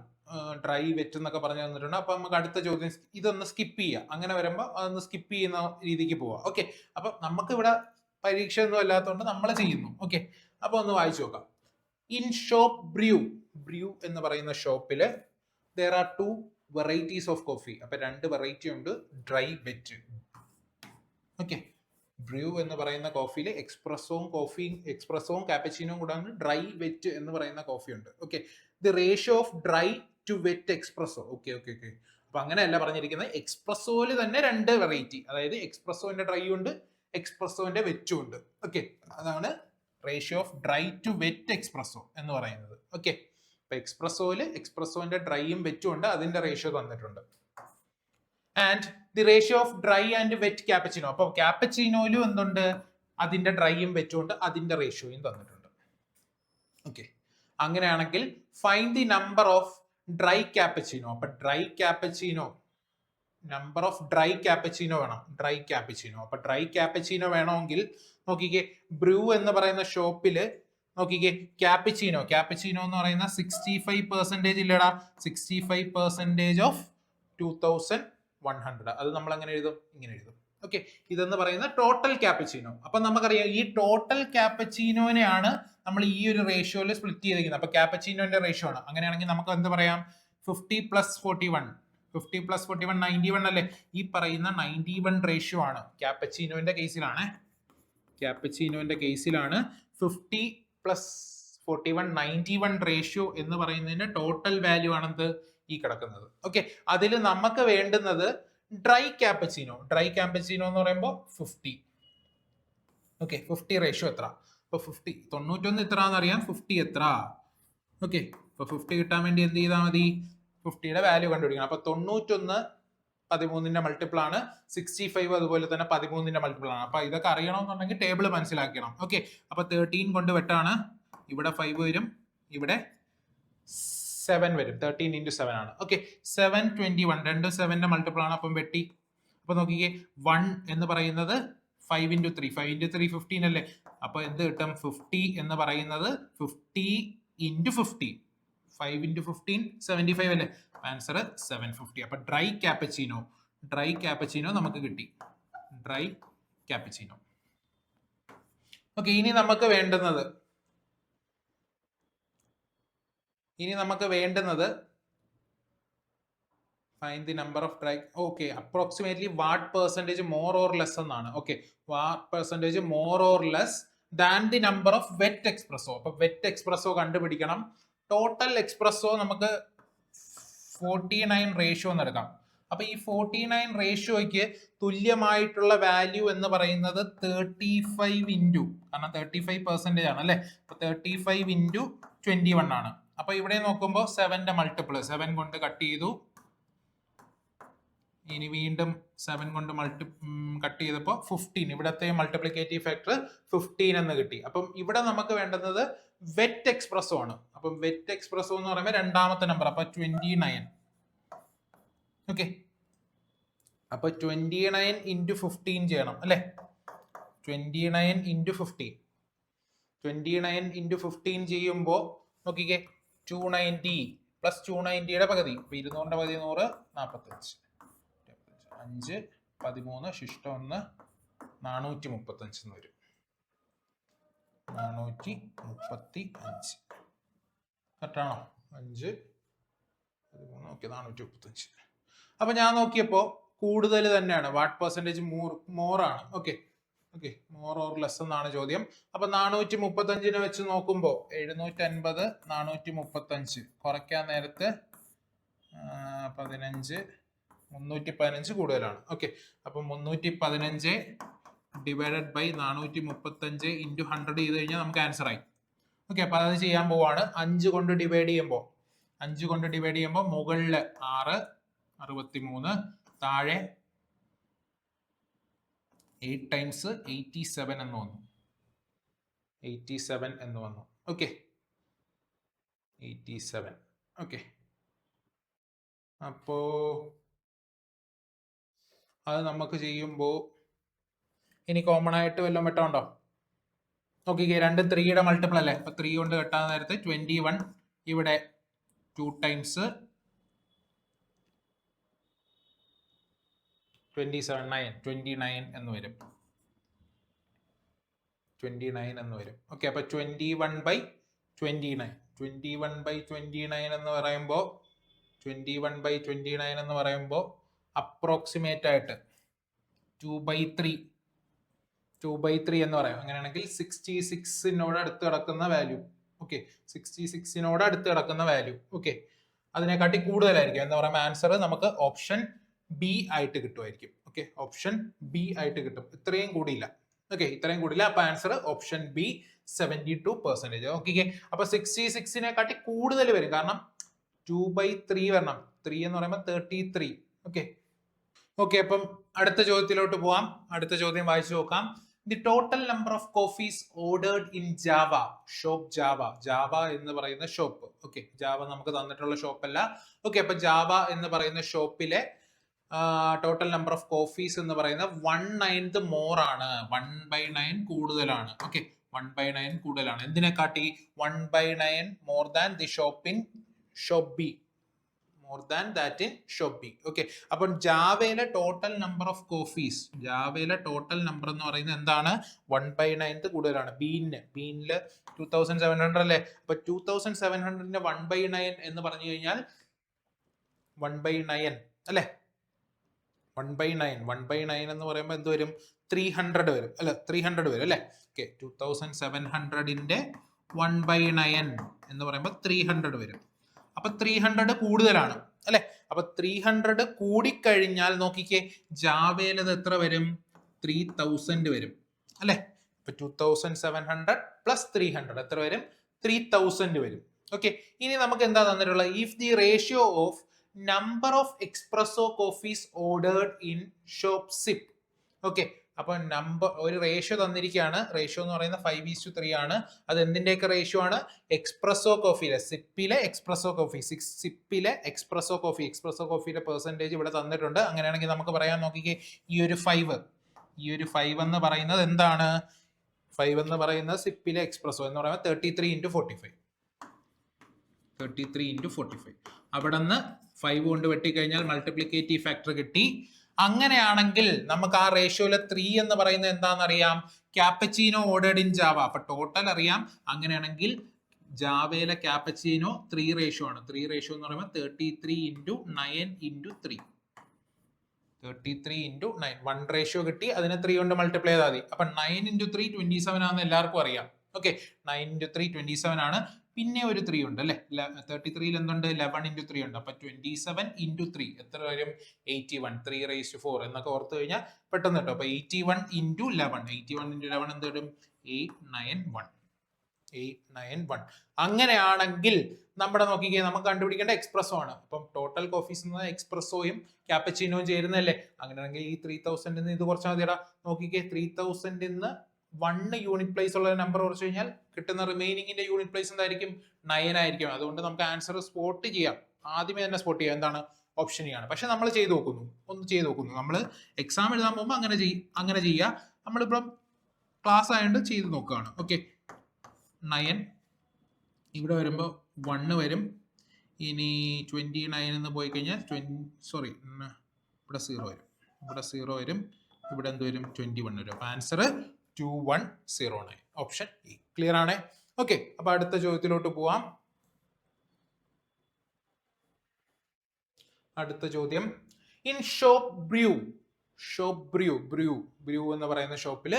ഡ്രൈ വെറ്റ് എന്നൊക്കെ പറഞ്ഞു തന്നിട്ടുണ്ട്. അപ്പൊ നമുക്ക് അടുത്ത ചോദ്യം ഇതൊന്ന് സ്കിപ്പ് ചെയ്യാം. അങ്ങനെ വരുമ്പോൾ അതൊന്ന് സ്കിപ്പ് ചെയ്യുന്ന രീതിക്ക് പോവാം. ഓക്കെ, അപ്പൊ നമുക്ക് ഇവിടെ പരീക്ഷ ഒന്നും അല്ലാത്തതുകൊണ്ട് നമ്മൾ ചെയ്യുന്നു. ഓക്കെ, അപ്പൊ ഒന്ന് വായിച്ചു നോക്കാം. ഇൻ ഷോപ്പ് ബ്രൂ എന്ന് പറയുന്ന ഷോപ്പില് there are 2 varieties of coffee. അപ്പൊ 2 വെറൈറ്റി ഉണ്ട്, ഡ്രൈ വെറ്റ്. ഓക്കെ, ബ്രൂ എന്ന് പറയുന്ന കോഫിയിൽ എക്സ്പ്രസോവും കാപ്പച്ചിനോയും കൂടാണ്ട് ഡ്രൈ വെറ്റ് എന്ന് പറയുന്ന കോഫി ഉണ്ട്. Okay, the ratio of dry to wet espresso. Okay, അപ്പൊ അങ്ങനെയല്ല പറഞ്ഞിരിക്കുന്നത്. എക്സ്പ്രസോയില് തന്നെ 2 വെറൈറ്റി, അതായത് എക്സ്പ്രസോന്റെ ഡ്രൈ ഉണ്ട്, എക്സ്പ്രസോന്റെ വെറ്റും ഉണ്ട്. ഓക്കെ, അതാണ് ratio of dry to wet espresso എന്ന് പറയുന്നത്. ഓക്കെ, അപ്പൊ എക്സ്പ്രസോന്റെ ഡ്രൈയും വെറ്റും ഉണ്ട്, അതിന്റെ റേഷ്യോ തന്നിട്ടുണ്ട്. And the ratio of dry and wet cappuccino. അപ്പൊ ക്യാപ്പച്ചിനോയിലും എന്തുണ്ട്? അതിന്റെ ഡ്രൈയും വെറ്റും ഉണ്ട്, അതിന്റെ റേഷ്യോയും തന്നിട്ടുണ്ട്. ഓക്കെ, അങ്ങനെയാണെങ്കിൽ find the number of dry cappuccino. അപ്പൊ നമ്പർ ഓഫ് ഡ്രൈ ക്യാപ്പച്ചിനോ വേണം. അപ്പൊ ഡ്രൈ ക്യാപ്പച്ചിനോ വേണമെങ്കിൽ നോക്കിക്കേ, ബ്രൂ എന്ന് പറയുന്ന ഷോപ്പില് നോക്കിക്കേ, ക്യാപ്പച്ചിനോ എന്ന് പറയുന്ന 65% ഇല്ലടാ. 65% ഓഫ് 2100. അത് നമ്മൾ എങ്ങനെ എഴുതും? ഇങ്ങനെ എഴുതും. ഓക്കെ, ഇതെന്ന് പറയുന്ന ടോട്ടൽ ക്യാപ്പച്ചിനോ. അപ്പൊ നമുക്കറിയാം ഈ ടോട്ടൽ ക്യാപ്പച്ചിനോനെയാണ് നമ്മൾ ഈ ഒരു റേഷ്യോയിൽ സ്പ്ലിറ്റ് ചെയ്തിരിക്കുന്നത്. അപ്പൊ ക്യാപ്പച്ചിനോന്റെ റേഷ്യോ ആണ്. അങ്ങനെയാണെങ്കിൽ നമുക്ക് എന്ത് പറയാം? 50 + 41 91 അല്ലേ. ഈ പറയുന്ന 91 റേഷ്യോ ആണ് ക്യാപ്പച്ചിനോന്റെ കേസിലാണ്. 50 + 41 91 റേഷ്യോ എന്ന് പറയുന്നതിന്റെ ടോട്ടൽ വാല്യൂ ആണെന്ത്? ഈ കിടക്കുന്നത്. ഓക്കെ, അതിൽ നമുക്ക് വേണ്ടുന്നത് ഡ്രൈ ക്യാപ്പച്ചിനോ എന്ന് പറയുമ്പോൾ 50. ഓക്കെ, 50 റേഷ്യോ എത്ര? ഇപ്പൊ 50 91 എത്രയാണെന്ന് അറിയാം, 50 എത്ര. ഓക്കെ, ഇപ്പൊ 50 കിട്ടാൻ വേണ്ടി എന്ത് ചെയ്താൽ മതി, 50യുടെ വാല്യൂ കണ്ടുപിടിക്കണം. അപ്പൊ 91 13ന്റെ മൾട്ടിപ്പിൾ ആണ്, 65 അതുപോലെ തന്നെ 13ന്റെ മൾട്ടിപ്പിൾ ആണ്. അപ്പൊ ഇതൊക്കെ അറിയണമെന്നുണ്ടെങ്കിൽ ടേബിൾ മനസ്സിലാക്കണം. ഓക്കെ, അപ്പൊ 13 കൊണ്ട് വെട്ടാണ്, ഇവിടെ 5 വരും, ഇവിടെ 7 വരും. 13 into 7 ആണ്. ഓക്കെ, 721 രണ്ട് 7ന്റെ മൾട്ടിപ്പിൾ ആണ്, അപ്പം വെട്ടി. അപ്പൊ നോക്കിക്കേ, 1 എന്ന് പറയുന്നത് 5 into 3 5 into 3 15 അല്ലേ. അപ്പൊ എന്ത് കിട്ടും, 50 എന്ന് പറയുന്നത് 50 into 50 5 into 15 75 അല്ലേ. ആൻസർ 750. അപ്പൊ ഡ്രൈ ക്യാപ്പച്ചിനോ നമുക്ക് കിട്ടി, ഡ്രൈ ക്യാപ്പച്ചിനോ. ഓക്കെ, ഇനി നമുക്ക് വേണ്ടുന്നത് find the number of dry. Okay, approximately what percentage more or less എന്നാണ്. Okay, what percentage more or less than the number of wet espresso. അപ്പൊ വെറ്റ് എക്സ്പ്രസോ കണ്ടുപിടിക്കണം. ടോട്ടൽ എക്സ്പ്രസോ നമുക്ക് 49 ratio എന്ന് എടുക്കാം. അപ്പൊ ഈ 49 റേഷ്യോയ്ക്ക് തുല്യമായിട്ടുള്ള വാല്യൂ എന്ന് പറയുന്നത് 35 ഇൻറ്റു, കാരണം 35% ആണ് അല്ലെ. അപ്പൊ 35 ഇൻറ്റു 21 ആണ്. അപ്പൊ ഇവിടെ നോക്കുമ്പോൾ 7ന്റെ മൾട്ടിപ്പിൾ 7 കൊണ്ട് കട്ട് ചെയ്തു, ഇനി വീണ്ടും 7 കൊണ്ട് കട്ട് ചെയ്തപ്പോൾ 15, ഇവിടത്തെ മൾട്ടിപ്ലിക്കേറ്റീവ് ഫാക്ടർ 15 എന്ന് കിട്ടി. അപ്പം ഇവിടെ നമുക്ക് വേണ്ടുന്നത് വെറ്റ് എക്സ്പ്രസോ ആണ്. അപ്പം വെറ്റ് എക്സ്പ്രസോ എന്ന് പറയുമ്പോൾ രണ്ടാമത്തെ നമ്പർ, അപ്പൊ 29. ഓക്കെ, അപ്പൊ 29 ഇൻറ്റു 15 ചെയ്യണം അല്ലെ. 29 ഇൻറ്റു 15 ചെയ്യുമ്പോൾ നോക്കിക്കേ, 290 പ്ലസ് 290യുടെ പകുതി, 200ന്റെ പകുതി 100, 45, 5, 13, ശിഷ്ടം 1, 435 എന്ന് വരും. 435 കറക്റ്റാണോ? 5, 13, ഓക്കെ, 435. അപ്പൊ ഞാൻ നോക്കിയപ്പോ കൂടുതൽ തന്നെയാണ്, വാട്ട് പെർസെന്റേജ് മോർ ആണ്. ഓക്കെ, മോർ ഓർ ലെസ് എന്നാണ് ചോദ്യം. അപ്പൊ 435 വെച്ച് നോക്കുമ്പോ 750, 435 കുറയ്ക്കാൻ നേരത്ത് 15, 315 കൂടുതലാണ്. ഓക്കെ, അപ്പൊ 315 ഡിവൈഡഡ് ബൈ 435 ഇൻറ്റു 100 ചെയ്ത് കഴിഞ്ഞാൽ നമുക്ക് ആൻസർ ആയി. ഓക്കെ, അപ്പൊ അത് ചെയ്യാൻ പോവാണ്. 5 കൊണ്ട് ഡിവൈഡ് ചെയ്യുമ്പോൾ മുകളില് 6, 63, താഴെ 8 ടൈംസ് 87 എന്ന് വന്നു. 87 എന്ന് വന്നു. ഓക്കെ, 87. ഓക്കെ, അപ്പോ അത് നമുക്ക് ചെയ്യുമ്പോൾ ഇനി കോമൺ ആയിട്ട് വല്ലതും വെട്ടമുണ്ടോ? നോക്കിക്കേ, രണ്ടും 3യുടെ മൾട്ടിപ്പിൾ അല്ലേ. അപ്പൊ 3 കൊണ്ട് കെട്ടാൻ നേരത്തെ 21, ഇവിടെ 2 ടൈംസ് 29 എന്ന് വരും. 29 എന്ന് വരും. ഓക്കെ, അപ്പൊ 21/29 എന്ന് പറയുമ്പോൾ അപ്രോക്സിമേറ്റ് ആയിട്ട് 2/3 എന്ന് പറയാം. അങ്ങനെയാണെങ്കിൽ 66നോട് അടുത്ത് കിടക്കുന്ന വാല്യൂ. ഓക്കെ, 66നോട് അടുത്ത് കിടക്കുന്ന വാല്യൂ. ഓക്കെ, അതിനെക്കാട്ടി കൂടുതലായിരിക്കും എന്ന് പറയുമ്പോൾ ആൻസർ നമുക്ക് ഓപ്ഷൻ ബി ആയിട്ട് കിട്ടുമായിരിക്കും. ഓക്കെ, ഓപ്ഷൻ ബി ആയിട്ട് കിട്ടും. ഇത്രയും കൂടിയില്ല. അപ്പൊ ആൻസർ ഓപ്ഷൻ ബി 72%. ഓക്കെ, അപ്പൊ 66നെക്കാട്ടി കൂടുതൽ വരും, കാരണം 2/3 വരണം. 3 എന്ന് പറയുമ്പോൾ 33. ഓക്കെ, അപ്പം അടുത്ത ചോദ്യത്തിലോട്ട് പോവാം. അടുത്ത ചോദ്യം വായിച്ചു നോക്കാം. The total number of coffees ordered in Java shop. Java എന്ന് പറയുന്ന ഷോപ്പ്. ഓക്കെ, ജാവ നമുക്ക് തന്നിട്ടുള്ള ഷോപ്പല്ല. ഓക്കെ, അപ്പൊ ജാവ എന്ന് പറയുന്ന ഷോപ്പിലെ ടോട്ടൽ നമ്പർ ഓഫ് കോഫീസ് എന്ന് പറയുന്നത് 1/9 മോർ ആണ്. 1/9 കൂടുതലാണ്. ഓക്കെ, 1/9 കൂടുതലാണ്. എന്തിനെക്കാട്ടി? 1/9 more than the shop B. More than that in shop B. Okay, അപ്പം ജാവയിലെ ടോട്ടൽ നമ്പർ ഓഫ് കോഫീസ്, ജാവയിലെ ടോട്ടൽ നമ്പർ എന്ന് പറയുന്നത് എന്താണ്? 1/9 കൂടുതലാണ്. ബീനില് 2700 അല്ലേ. അപ്പൊ 2700ന്റെ 1/9 എന്ന് പറഞ്ഞു കഴിഞ്ഞാൽ 1/9 അല്ലെ. 1/9 എന്ന് പറയുമ്പോൾ എന്ത് വരും? 300 വരും അല്ലെ. 300 വരും അല്ലെ. ഓക്കെ, 2700ന്റെ 1/9 എന്ന് പറയുമ്പോൾ 300 വരും. അപ്പൊ 300 കൂടുതലാണ് അല്ലെ. അപ്പൊ 300 കൂടിക്കഴിഞ്ഞാൽ നോക്കിക്കേ, ജാവയിലത് എത്ര വരും? 3000 വരും അല്ലെ. ഇപ്പൊ 2700 പ്ലസ് 300 എത്ര വരും? 3000 വരും. ഓക്കെ, ഇനി നമുക്ക് എന്താ തന്നിട്ടുള്ളത്? If the ratio of number of espresso coffees ordered in shop Sip. Okay, അപ്പൊ നമ്പർ ഒരു റേഷ്യോ തന്നിരിക്കുകയാണ്. റേഷ്യോ എന്ന് പറയുന്നത് 5:3 ആണ്. അത് എന്തിന്റെയൊക്കെ റേഷ്യോ ആണ്? എക്സ്പ്രസോ കോഫിയിലെ, സിപ്പിലെ എക്സ്പ്രസോ കോഫി, സിപ്പിലെ എക്സ്പ്രസോ കോഫിയുടെ പെർസെന്റേജ് ഇവിടെ തന്നിട്ടുണ്ട്. അങ്ങനെയാണെങ്കിൽ നമുക്ക് പറയാൻ നോക്കിക്കേ, ഈ ഒരു 5 എന്ന് പറയുന്നത് എന്താണ്? 5 എന്ന് പറയുന്നത് സിപ്പിലെ എക്സ്പ്രസോ എന്ന് പറയുന്നത് 33 × 45. 33 × 45. അവിടെ നിന്ന് 5 കൊണ്ട് വെട്ടിക്കഴിഞ്ഞാൽ മൾട്ടിപ്ലിക്കേറ്റീവ് ഫാക്ടർ കിട്ടി. അങ്ങനെയാണെങ്കിൽ നമുക്ക് ആ റേഷ്യോയിലെ 3 എന്ന് പറയുന്നത് എന്താണെന്നറിയാം? Cappuccino ordered in Java. അപ്പൊ ടോട്ടൽ അറിയാം. അങ്ങനെയാണെങ്കിൽ ജാവയിലെ ക്യാപ്പച്ചീനോ 3 റേഷ്യോ ആണ്. 3 റേഷ്യോ എന്ന് പറയുമ്പോൾ 33 × 9 × 3. 33 × 9 1 റേഷ്യോ കിട്ടി. അതിനെ 3 കൊണ്ട് മൾട്ടിപ്ലൈ ചെയ്താൽ മതി. അപ്പൊ 9 × 3 27 ആണെന്ന് എല്ലാവർക്കും അറിയാം. ഓക്കെ, 9 × 3 27 ആണ്. പിന്നെ ഒരു 3 ഉണ്ട് അല്ലെ. 33-ൽ എന്തുണ്ട്? 11 × 3 ഉണ്ട്. അപ്പൊ 27 × 3 എത്ര വരും? 81. 3⁴ എന്നൊക്കെ ഓർത്ത് കഴിഞ്ഞാൽ പെട്ടെന്ന് കിട്ടും. അപ്പൊ 81 × 11. 81 × 11 എന്ത് വരും? 891. അങ്ങനെയാണെങ്കിൽ നമ്മുടെ നോക്കിക്കേ, നമുക്ക് കണ്ടുപിടിക്കേണ്ട എക്സ്പ്രസോ ആണ്. അപ്പം ടോട്ടൽ കോഫീസ് എന്ന എക്സ്പ്രസോയും ക്യാപ്പച്ചീനോയും ചേരുന്നല്ലേ. അങ്ങനെയാണെങ്കിൽ ഈ 3000 നിന്ന് ഇത് കുറച്ചാൽ മതിയടാ. നോക്കിക്കേ, 3000 നിന്ന് 1 യൂണിറ്റ് പ്ലേസ് ഉള്ള നമ്പർ കുറച്ച് കഴിഞ്ഞാൽ കിട്ടുന്ന റിമൈനിങ്ങിന്റെ യൂണിറ്റ് പ്ലേസ് എന്തായിരിക്കും? 9 ആയിരിക്കും. അതുകൊണ്ട് നമുക്ക് ആൻസർ സ്പോട്ട് ചെയ്യാം. ആദ്യമേ തന്നെ സ്പോട്ട് ചെയ്യാം. എന്താണ്? ഓപ്ഷൻ ആണ്. പക്ഷെ നമ്മൾ ചെയ്ത് നോക്കുന്നു. നമ്മൾ എക്സാം എഴുതാൻ പോകുമ്പോൾ അങ്ങനെ ചെയ്യുക. നമ്മളിപ്പം ക്ലാസ് ആയതുകൊണ്ട് ചെയ്ത് നോക്കുകയാണ്. ഓക്കെ, 9 ഇവിടെ വരുമ്പോൾ 1 വരും. ഇനി 29 എന്ന് പോയി കഴിഞ്ഞാൽ ഇവിടെ 0 വരും. ഇവിടെ എന്ത് വരും? 21 വരും. അപ്പൊ ആൻസർ 2109. Option E. ക്ലിയർ ആണ്? ഓക്കെ, അപ്പൊ അടുത്ത ചോദ്യത്തിലോട്ട് പോവാം. അടുത്ത ചോദ്യം, ഇൻ ഷോപ്പ് ബ്രൂ എന്ന് പറയുന്ന ഷോപ്പിൽ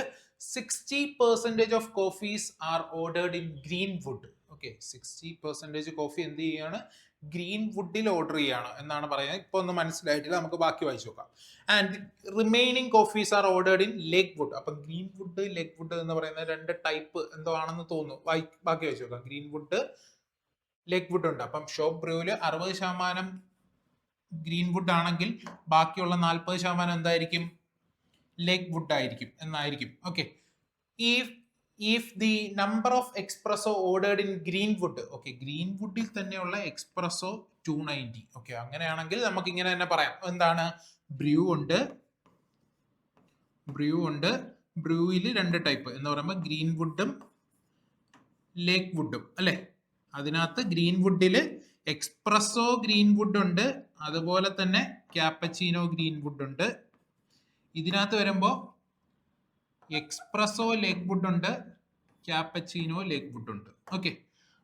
60% of coffees are ordered in Green Wood. Okay, 60% coffee എന്ത് ചെയ്യാണ്? ഗ്രീൻ വുഡിൽ ഓർഡർ ചെയ്യാണ് എന്നാണ് പറയുന്നത്. ഇപ്പൊ ഒന്നും മനസ്സിലായിട്ടില്ല, നമുക്ക് ബാക്കി വായിച്ചു നോക്കാം. And remaining coffees are ordered in Lake Wood. അപ്പൊ ഗ്രീൻ വുഡ്, ലേക്ക് വുഡ് എന്ന് പറയുന്ന 2 ടൈപ്പ് എന്തോ ആണെന്ന് തോന്നുന്നു. ബാക്കി വായിച്ചു നോക്കാം. ഗ്രീൻ വുഡ്, ലേക്ക് വുഡ് ഉണ്ട്. അപ്പം ഷോപ്പ് ബ്രൂവില് 60% ഗ്രീൻ വുഡ് ആണെങ്കിൽ ബാക്കിയുള്ള 40% എന്തായിരിക്കും? ലേക്ക് വുഡ് ആയിരിക്കും എന്നായിരിക്കും. Okay, if the number of espresso ordered in green wood, okay, green woodil തന്നെയുള്ള espresso 290. ഓക്കെ, അങ്ങനെയാണെങ്കിൽ നമുക്ക് ഇങ്ങനെ തന്നെ പറയാം. എന്താണ്? ബ്രൂ ഉണ്ട്. ബ്രൂവിൽ 2 ടൈപ്പ് എന്ന് പറയുമ്പോൾ ഗ്രീൻ വുഡും ലേക്ക് വുഡും അല്ലെ. അതിനകത്ത് ഗ്രീൻ വുഡിൽ എക്സ്പ്രസോ ഗ്രീൻ വുഡ് ഉണ്ട്, അതുപോലെ തന്നെ ക്യാപ്പച്ചീനോ ഗ്രീൻ വുഡ് ഉണ്ട്. ഇതിനകത്ത് വരുമ്പോൾ എക്സ്പ്രസോ ലേക്ക് വുഡ് ഉണ്ട്, ക്യാപ്പച്ചീനോ ലേക്ക് വുഡ് ഉണ്ട്. ഓക്കെ,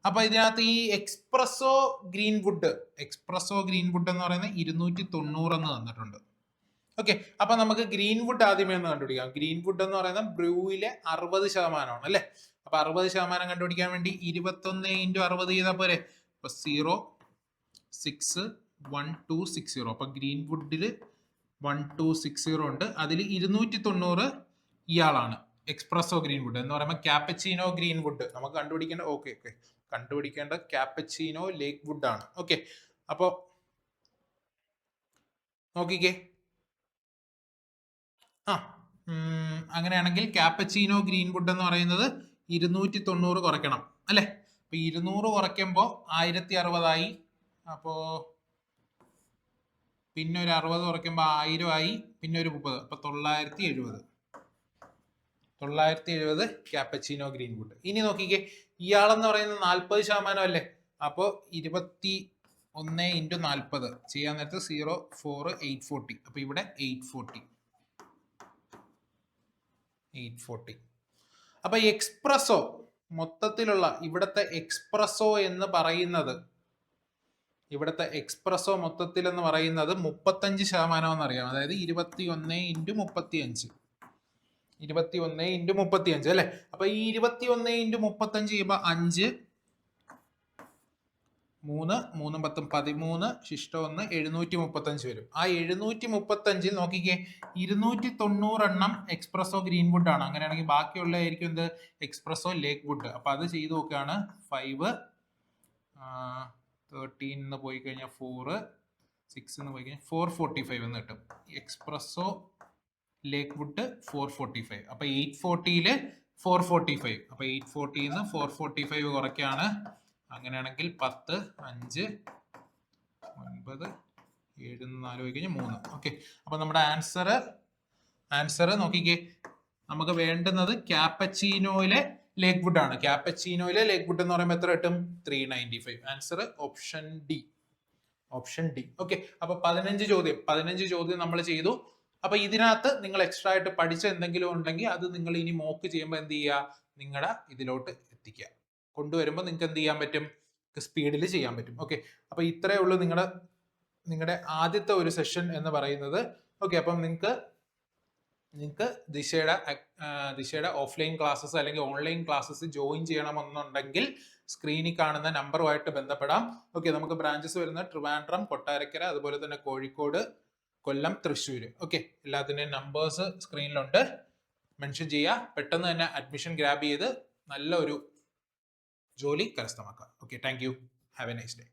അപ്പൊ ഇതിനകത്ത് ഈ എക്സ്പ്രസോ ഗ്രീൻ വുഡ് എന്ന് പറയുന്നത് 290 എന്ന് തന്നിട്ടുണ്ട്. ഓക്കെ, അപ്പൊ നമുക്ക് ഗ്രീൻ വുഡ് ആദ്യമേ ഒന്ന് കണ്ടുപിടിക്കാം. ഗ്രീൻ വുഡ് എന്ന് പറയുന്നത് ബ്രൂവിലെ 60% ആണ് അല്ലെ. അപ്പൊ 60% കണ്ടുപിടിക്കാൻ വേണ്ടി 21 × 60 ചെയ്താൽ പോരെ. അപ്പൊ 0.61260. അപ്പൊ ഗ്രീൻ വുഡിൽ 1260 ഉണ്ട്. അതിൽ 290 ഇയാളാണ് എക്സ്പ്രസോ ഗ്രീൻ വുഡ് എന്ന് പറയുമ്പോൾ ക്യാപ്പച്ചീനോ ഗ്രീൻ വുഡ് നമുക്ക് കണ്ടുപിടിക്കേണ്ട ക്യാപ്പച്ചീനോ ലേക്ക് വുഡ് ആണ്. ഓക്കെ, അപ്പോ നോക്കിക്കേ. അങ്ങനെയാണെങ്കിൽ ക്യാപ്പച്ചീനോ ഗ്രീൻ വുഡ് എന്ന് പറയുന്നത് 290 കുറയ്ക്കണം അല്ലെ. അപ്പൊ 200 കുറയ്ക്കുമ്പോൾ 1060 ആയി. അപ്പോ പിന്നെ ഒരു 60 കുറയ്ക്കുമ്പോൾ 1000 ആയി. പിന്നെ ഒരു 30, അപ്പൊ 970 ക്യാപ്പച്ചീനോ ഗ്രീൻ വുഡ്. ഇനി നോക്കിക്കേ, ഇയാളെന്ന് പറയുന്നത് 40% അല്ലേ. അപ്പോ 21 × 40 ചെയ്യാൻ നേരത്ത് 04840. അപ്പൊ ഇവിടെ 840. അപ്പൊ എക്സ്പ്രസോ മൊത്തത്തിലുള്ള ഇവിടത്തെ എക്സ്പ്രസോ എന്ന് പറയുന്നത് 35% എന്നറിയാം. അതായത് 21 × 35. 21 × 35 അല്ലെ. അപ്പൊ ഈ 21 × 35 ചെയ്യുമ്പോ 5 3 3 10 13 ശിഷ്ടം 1 735 വരും. ആ 735 നോക്കിക്കേ 290 എണ്ണം എക്സ്പ്രസോ ഗ്രീൻവുഡ് ആണ്. അങ്ങനെയാണെങ്കിൽ ബാക്കിയുള്ളതായിരിക്കും എന്ത് എക്സ്പ്രസോ ലേക്ക് വുഡ്. അപ്പൊ അത് ചെയ്ത് നോക്കുകയാണ്. 5 13 പോയി കഴിഞ്ഞാൽ 4 6 പോയി കഴിഞ്ഞാൽ 445 എന്ന് കിട്ടും. Espresso Lake Wood 445. അപ്പൊ 840 445. അപ്പൊ 840 445 കുറയ്ക്കാണ്. അങ്ങനെയാണെങ്കിൽ 10 5 9 7 4 പോയി കഴിഞ്ഞാൽ 3. ഓക്കെ, അപ്പൊ നമ്മുടെ ആൻസർ നോക്കിക്കേ. നമുക്ക് വേണ്ടുന്നത് ക്യാപ്പച്ചീനോയിലെ ലേക്ക് വുഡ് ആണ്. ക്യാപ്പച്ചീനോയിലെ ലേക്ക് വുഡ് എന്ന് പറയുമ്പോൾ എത്ര കിട്ടും? 395. Answer option D. ഓക്കെ, അപ്പൊ 15 ചോദ്യം നമ്മൾ ചെയ്തു. അപ്പൊ ഇതിനകത്ത് നിങ്ങൾ എക്സ്ട്രാ ആയിട്ട് പഠിച്ച എന്തെങ്കിലും ഉണ്ടെങ്കിൽ അത് നിങ്ങൾ ഇനി മോക്ക് ചെയ്യുമ്പോൾ എന്ത് ചെയ്യുക? നിങ്ങളുടെ ഇതിലോട്ട് എത്തിക്കുക. കൊണ്ടുവരുമ്പോൾ നിങ്ങൾക്ക് എന്ത് ചെയ്യാൻ പറ്റും? സ്പീഡിൽ ചെയ്യാൻ പറ്റും. ഓക്കെ, അപ്പൊ ഇത്രയേ ഉള്ളൂ നിങ്ങളുടെ ആദ്യത്തെ ഒരു സെഷൻ എന്ന് പറയുന്നത്. ഓക്കെ, അപ്പം നിങ്ങൾക്ക് ദിശയുടെ ഓഫ്ലൈൻ ക്ലാസ്സസ് അല്ലെങ്കിൽ ഓൺലൈൻ ക്ലാസ്സസ് ജോയിൻ ചെയ്യണമെന്നുണ്ടെങ്കിൽ സ്ക്രീനിൽ കാണുന്ന നമ്പറുമായിട്ട് ബന്ധപ്പെടാം. ഓക്കെ, നമുക്ക് ബ്രാഞ്ചസ് വരുന്നത് ട്രിവാൻഡ്രം, കൊട്ടാരക്കര, അതുപോലെ തന്നെ കോഴിക്കോട്, കൊല്ലം, തൃശ്ശൂർ. ഓക്കെ, എല്ലാത്തിൻ്റെയും നമ്പേഴ്സ് സ്ക്രീനിലുണ്ട്. മെൻഷൻ ചെയ്യുക. പെട്ടെന്ന് തന്നെ അഡ്മിഷൻ ഗ്രാബ് ചെയ്ത് നല്ല ഒരു ജോലി കരസ്ഥമാക്കുക. Okay, thank you. Have a nice day.